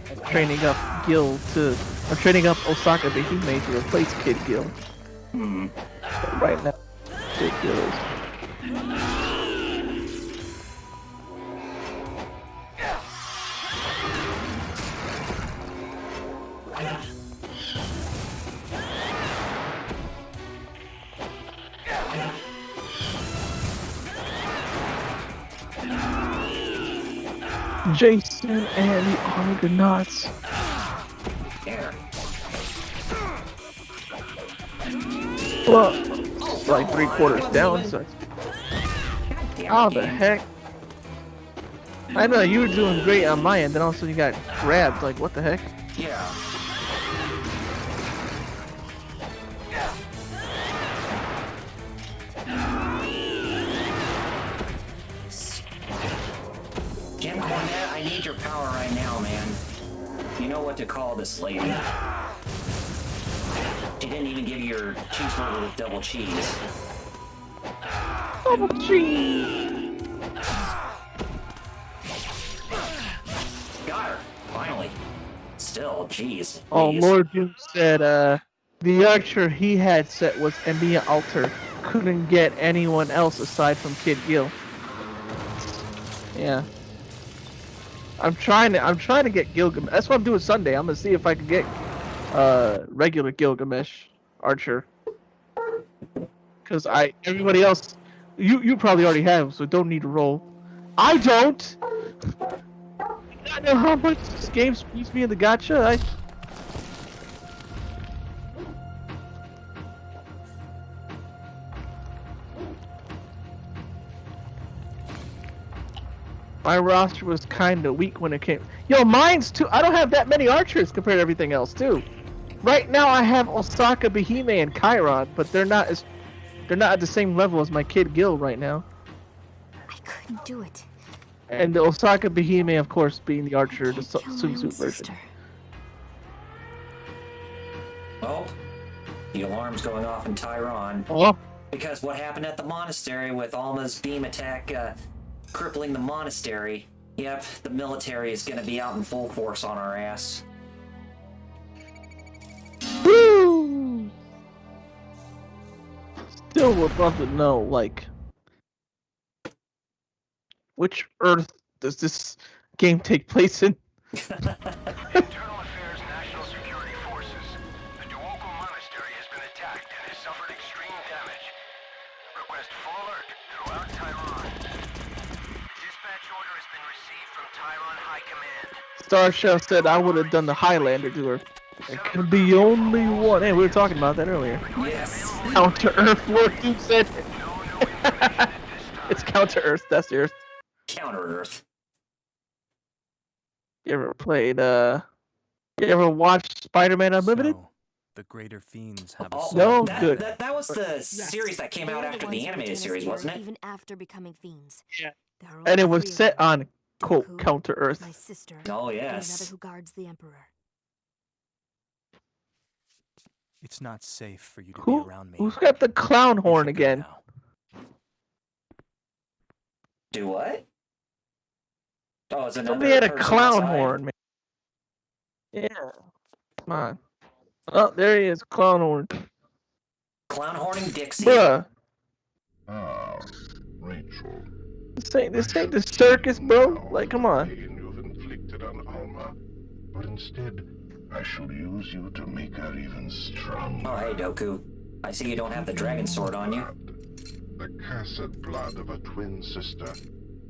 I'm training up Osaka Behime to replace Kid Gil. Hmm. But right now, Kid Gil is. Jason and the Argonauts. There. Well, it's like 3/4 down, so. How the heck? I know you were doing great on my end, then all of a sudden you got grabbed. Like, what the heck? Yeah. Jim Cornette, I need your power right now, man. You know what to call this lady. She didn't even give you your cheeseburger with double cheese. Double cheese! Got her, finally. Still, jeez. Oh, please. Lord Doom said, the archer he had set was Emiya Alter. Couldn't get anyone else aside from Kid Gil. Yeah. I'm trying to get Gilgamesh. That's what I'm doing Sunday. I'm gonna see if I can get regular Gilgamesh Archer. Cause everybody else, you probably already have, so don't need to roll. I don't. I know how much this game squeezed me in the gacha. My roster was kinda weak when it came. Yo, mine's too. I don't have that many archers compared to everything else too. Right now I have Osaka, Behime, and Chiron, but they're not at the same level as my Kid Gil right now. I couldn't do it. And the Osaka Behemoth, of course, being the archer, the Can't kill my own swimsuit version. sister. Oh, the alarm's going off in Tyrone. Oh, Because what happened at the monastery with Alma's beam attack crippling the monastery. Yep, the military is going to be out in full force on our ass. woo! Still would love to know, like, which Earth does this game take place in? Internal Affairs National Security Forces. The Duoco Monastery has been attacked and has suffered extreme damage. Request full alert throughout Tyrone. Dispatch order has been received from Tyrone High Command. Star Chef said I would have done the Highlander to her. It could be only one. Hey, we were talking about that earlier. Yes. Counter Earth, Lord Duke said. It's Counter Earth. That's the Earth. Counter Earth. You ever played? You ever watched Spider-Man Unlimited? So, the greater fiends have a Oh, No, that, good. That was the series that came out after the animated series, wasn't it? Even after becoming fiends. Yeah. There are And only it was 3 of set them. on quote Dooku, Counter my Earth. sister, Oh, and yes. another who guards the Emperor. It's not safe for you to Who? be around me. Who's got the clown You horn should go again? now. Do what? Oh, it's another Somebody had a person clown outside? horn, man. Yeah. Come on. Oh, there he is, clown horn. Clown horning Dixie. Bruh, Ah, Rachel. this ain't the circus, bro. Like, come on. Pain you've inflicted on Alma, but instead, I shall use you to make her even stronger. Oh, hey, Doku. I see you don't have the dragon sword on you. The cursed blood of a twin sister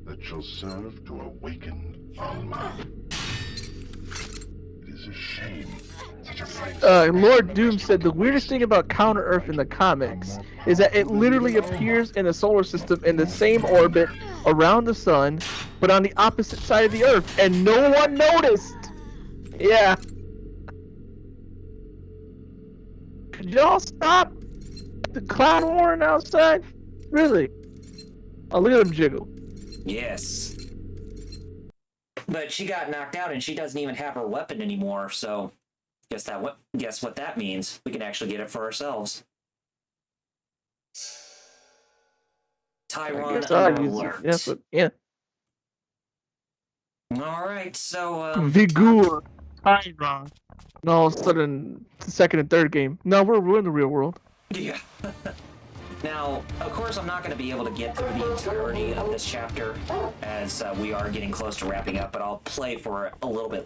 that shall serve to awaken Alma. It is a shame. Such a fine Lord Doom said the weirdest thing about Counter Earth in the comics is that it literally appears in the solar system in the same orbit around the sun, but on the opposite side of the Earth, and no one noticed. Yeah. Could y'all stop the clown horn outside? Really? Oh, look at him jiggle. Yes. But she got knocked out and she doesn't even have her weapon anymore, so guess what that means? We can actually get it for ourselves. I Tyrone guess I'll under use it. alert. That's what, yeah. Alright, so Vigor. Tyron. And all of a sudden, the second and third game. No, we're in the real world. yeah. Now, of course, I'm not going to be able to get through the entirety of this chapter, as we are getting close to wrapping up, but I'll play for a little bit,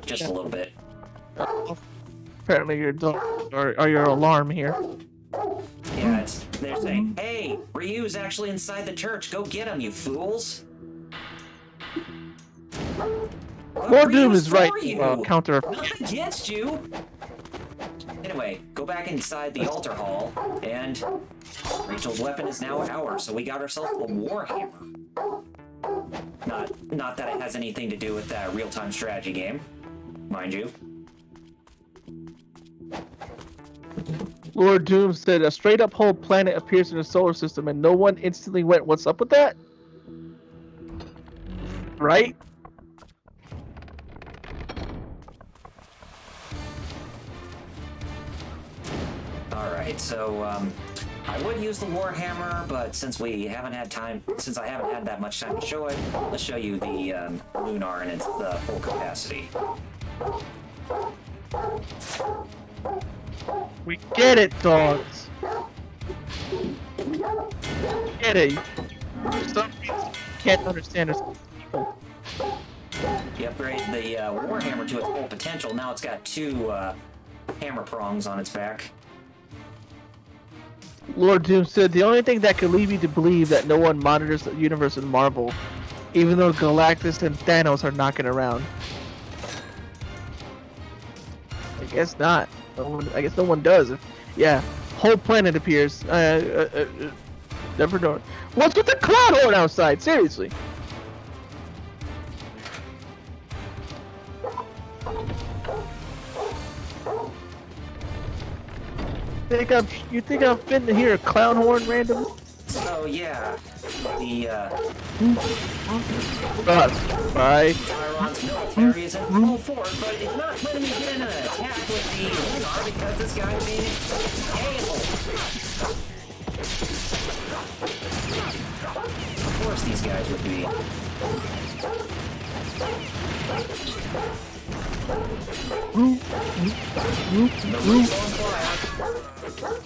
just a little bit. Apparently your dog or your alarm here. Yeah, they're saying, hey, Ryu's actually inside the church, go get him, you fools! Lord Doom Ryu's is right. for you. Counter. Nothing against you! Anyway, go back inside the altar hall, and Rachel's weapon is now ours, so we got ourselves a warhammer. Not that it has anything to do with that real-time strategy game, mind you. Lord Doom said a straight up whole planet appears in the solar system and no one instantly went, what's up with that? Right? Alright, so, I would use the Warhammer, but since I haven't had that much time to show it, let's show you the, Lunar in its full capacity. We get it, dogs. Get it. For some reason, you can't understand us people. You upgrade the Warhammer to its full potential, now it's got 2, hammer prongs on its back. Lord Doom said the only thing that could lead you to believe that no one monitors the universe in Marvel, even though Galactus and Thanos are knocking around. I guess not. I guess no one does. Yeah, whole planet appears. Never know. What's with the cloud horn outside? Seriously. You think I'm fitting to hear a clown horn randomly? So yeah, the Bye. Tyron's military is in full force, but it's not letting me get in an attack with the Lunar because this guy's being a-hole. Of course these guys would be. Nobody's on fire.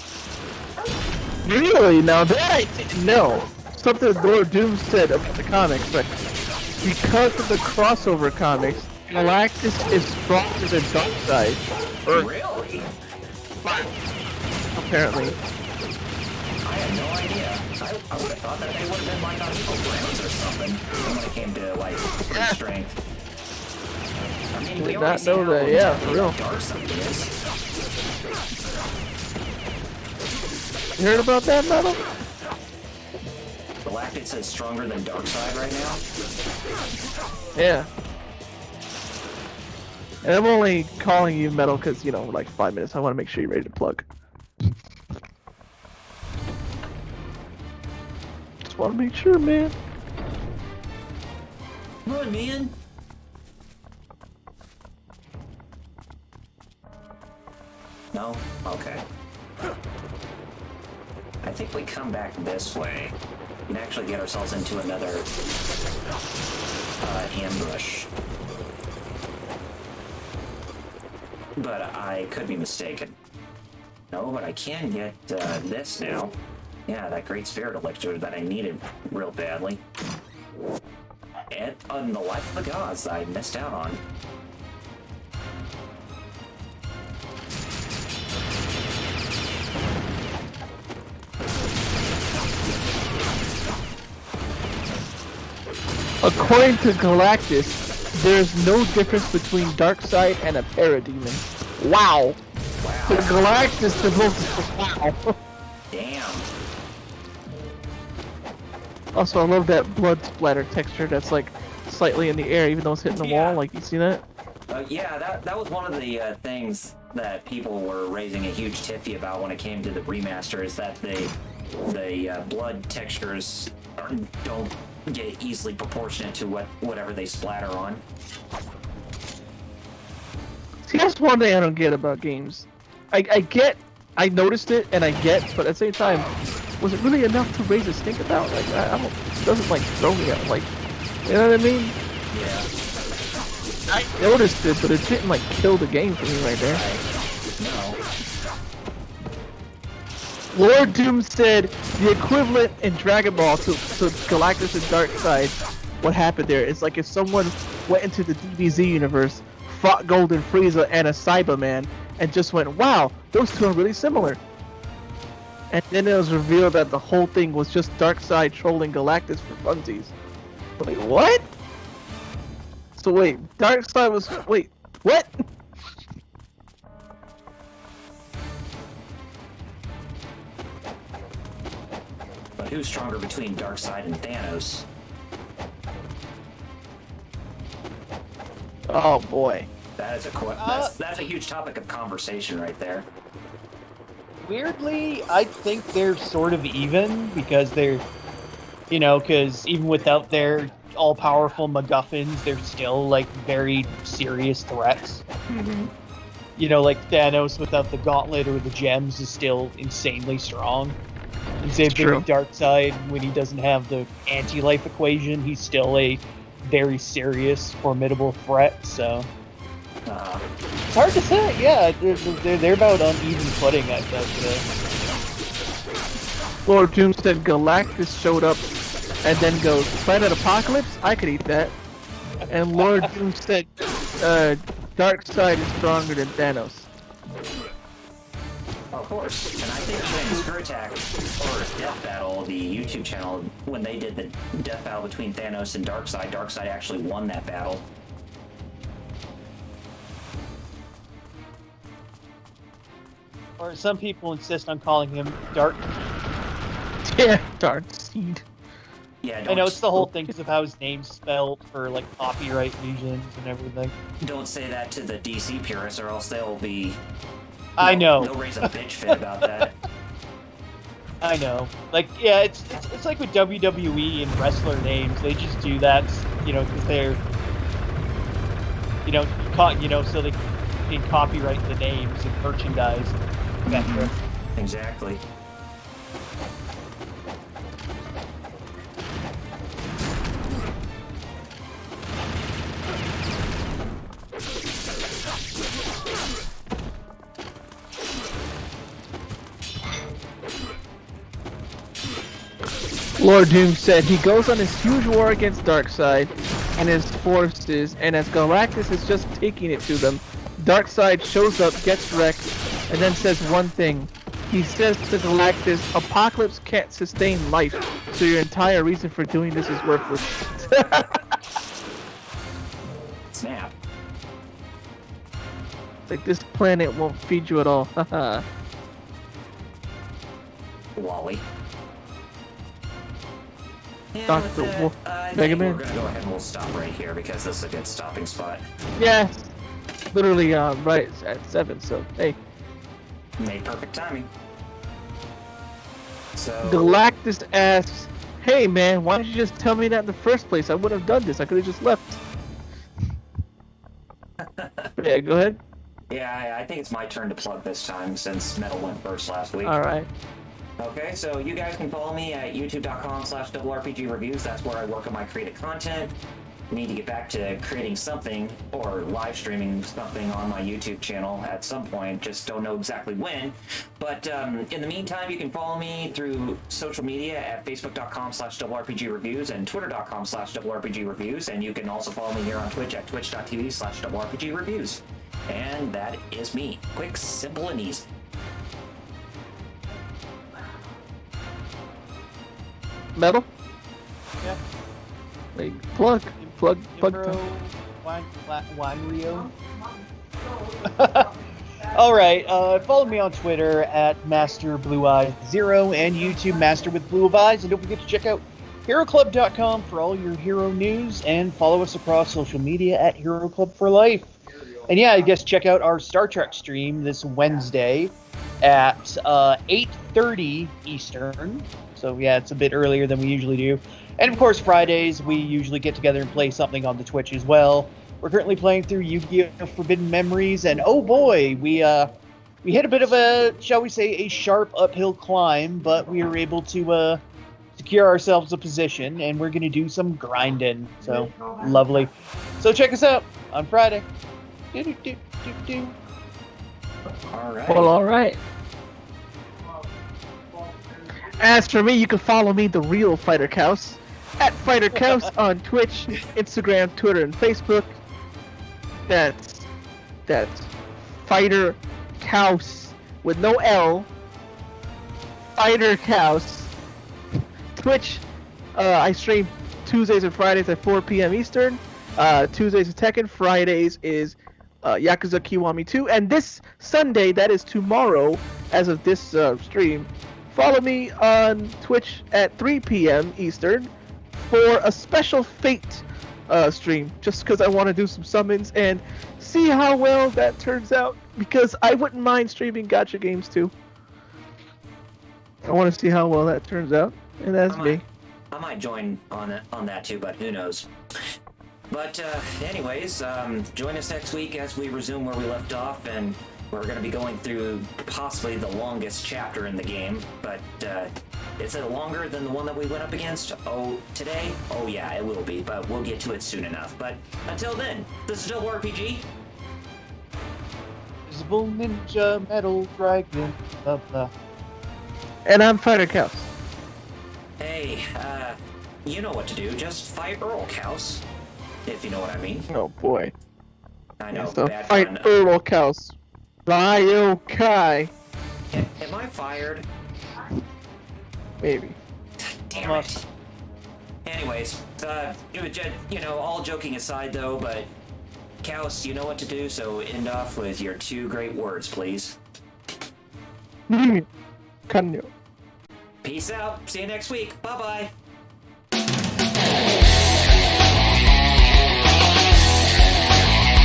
Really? Now that I didn't know. Something Lord Doom said about the comics, but because of the crossover comics, Galactus is stronger than Darkseid. Really? Apparently. I had no idea. I would have thought that they would have been like on equal grounds or something when it came to like brute strength. I mean, we Did already not see know how that, yeah, for real. Darkseid is. You heard about that, Metal? Galactus is stronger than Darkseid right now. Yeah. And I'm only calling you Metal because, you know, like 5 minutes. I want to make sure you're ready to plug. Just want to make sure, man. Come on, man. No? Okay. I think we come back this way and actually get ourselves into another ambush. But I could be mistaken. No, but I can get this now. Yeah, that Great Spirit Elixir that I needed real badly. And on the Life of the Gods I missed out on. According to Galactus, there's no difference between Darkseid and a Parademon. Wow. So Galactus devotes wow. Damn. Also, I love that blood splatter texture that's like slightly in the air, even though it's hitting the Yeah. wall. Like, you see that? Yeah, that was one of the things that people were raising a huge tiffy about when it came to the remaster, is that the blood textures don't get easily proportionate to whatever they splatter on. See, that's one thing I don't get about games. I noticed it and I get, but at the same time, was it really enough to raise a stink about? Like, I don't, it doesn't like throw me out, like, you know what I mean? Yeah. I noticed it, but it didn't like kill the game for me right there. No. Lord Doom said the equivalent in Dragon Ball to Galactus and Darkseid, what happened there is like if someone went into the DBZ universe, fought Golden Frieza and a Cyberman, and just went, wow, those two are really similar. And then it was revealed that the whole thing was just Darkseid trolling Galactus for funsies. Wait, what? So wait, Darkseid was, wait, what? But who's stronger between Darkseid and Thanos? Oh boy. That is that's a huge topic of conversation right there. Weirdly, I think they're sort of even because they're, you know, because even without their all-powerful MacGuffins, they're still like very serious threats. Mm-hmm. You know, like Thanos without the gauntlet or the gems is still insanely strong. And same thing with Darkseid, when he doesn't have the anti-life equation, he's still a very serious, formidable threat. So it's hard to say. Yeah, they're about on even footing, I think. Lord Doom said Galactus showed up and then goes, Planet Apocalypse? I could eat that. And Lord Doom said Darkseid is stronger than Thanos. Of course. And I think when Screw Attack, or Death Battle, the YouTube channel, when they did the death battle between Thanos and Darkseid, Darkseid actually won that battle. Or some people insist on calling him Dark. Yeah, Darkseid. Yeah, I know it's the whole thing because of how his name's spelled for like copyright reasons and everything. Don't say that to the DC purists, or else they'll be. I know. They'll raise a bitch fit about that. I know. Like, yeah, it's like with WWE and wrestler names. They just do that, because they're, so they can copyright the names and merchandise, etc. Exactly. Lord Doom said he goes on his huge war against Darkseid and his forces, and as Galactus is just taking it to them, Darkseid shows up, gets wrecked, and then says one thing. He says to Galactus, Apocalypse can't sustain life, so your entire reason for doing this is worthless. Snap. Like, this planet won't feed you at all. Haha. Wally. Yeah, Dr. with that, Wolf. I Mega think we're Man. gonna go ahead and we'll stop right here because this is a good stopping spot. Yes! Literally, right at 7, so, hey. Made perfect timing. So... Galactus asks, hey man, why didn't you just tell me that in the first place? I wouldn't have done this, I could have just left. Yeah, go ahead. Yeah, I think it's my turn to plug this time since Metal went first last week. Alright. Okay, so you guys can follow me at youtube.com/RPGreviews. That's where I work on my creative content. I need to get back to creating something or live streaming something on my YouTube channel at some point. Just don't know exactly when. But in the meantime, you can follow me through social media at facebook.com/RPGreviews and twitter.com/RPGreviews. And you can also follow me here on Twitch at twitch.tv/RPGreviews. And that is me. Quick, simple, and easy. Metal? Yeah. Wait, plug. Plug time. Wanrio. Alright, follow me on Twitter at MasterBlueEyes0 and YouTube Master with Blue Eyes, and don't forget to check out HeroClub.com for all your hero news, and follow us across social media at Hero Club for Life. And yeah, I guess check out our Star Trek stream this Wednesday at 8:30 Eastern. So yeah, it's a bit earlier than we usually do. And of course, Fridays, we usually get together and play something on the Twitch as well. We're currently playing through Yu-Gi-Oh! Forbidden Memories, and oh boy, we hit a bit of a, shall we say, a sharp uphill climb, but we were able to secure ourselves a position, and we're going to do some grinding. So, lovely. So check us out on Friday. Alright. Well, alright. As for me, you can follow me, the real Fighter Couse, at Fighter Couse on Twitch, Instagram, Twitter, and Facebook. That's Fighter Couse with no L. Fighter Couse. Twitch, I stream Tuesdays and Fridays at 4 p.m. Eastern. Tuesdays is Tekken, Fridays is Yakuza Kiwami 2, and this Sunday, that is tomorrow, as of this stream, follow me on Twitch at 3 p.m. Eastern for a special Fate stream, just because I want to do some summons and see how well that turns out, because I wouldn't mind streaming gacha games too. I want to see how well that turns out, and that's me. I might join on that too, but who knows. But anyways, join us next week as we resume where we left off, and we're going to be going through possibly the longest chapter in the game, but is it longer than the one that we went up against? Oh, today? Oh yeah, it will be, but we'll get to it soon enough. But until then, this is Double RPG. Visible Ninja Metal Dragon. And I'm Fighter Couse. Hey, you know what to do. Just fight Earl Couse, if you know what I mean. Oh boy. I know, So bad fight pun. Earl Couse. Ryo-Kai. Am I fired? Maybe. Damn it. Anyways, all joking aside though, but Couse, you know what to do, so end off with your 2 great words, please. Kanyo. Peace out. See you next week. Bye-bye.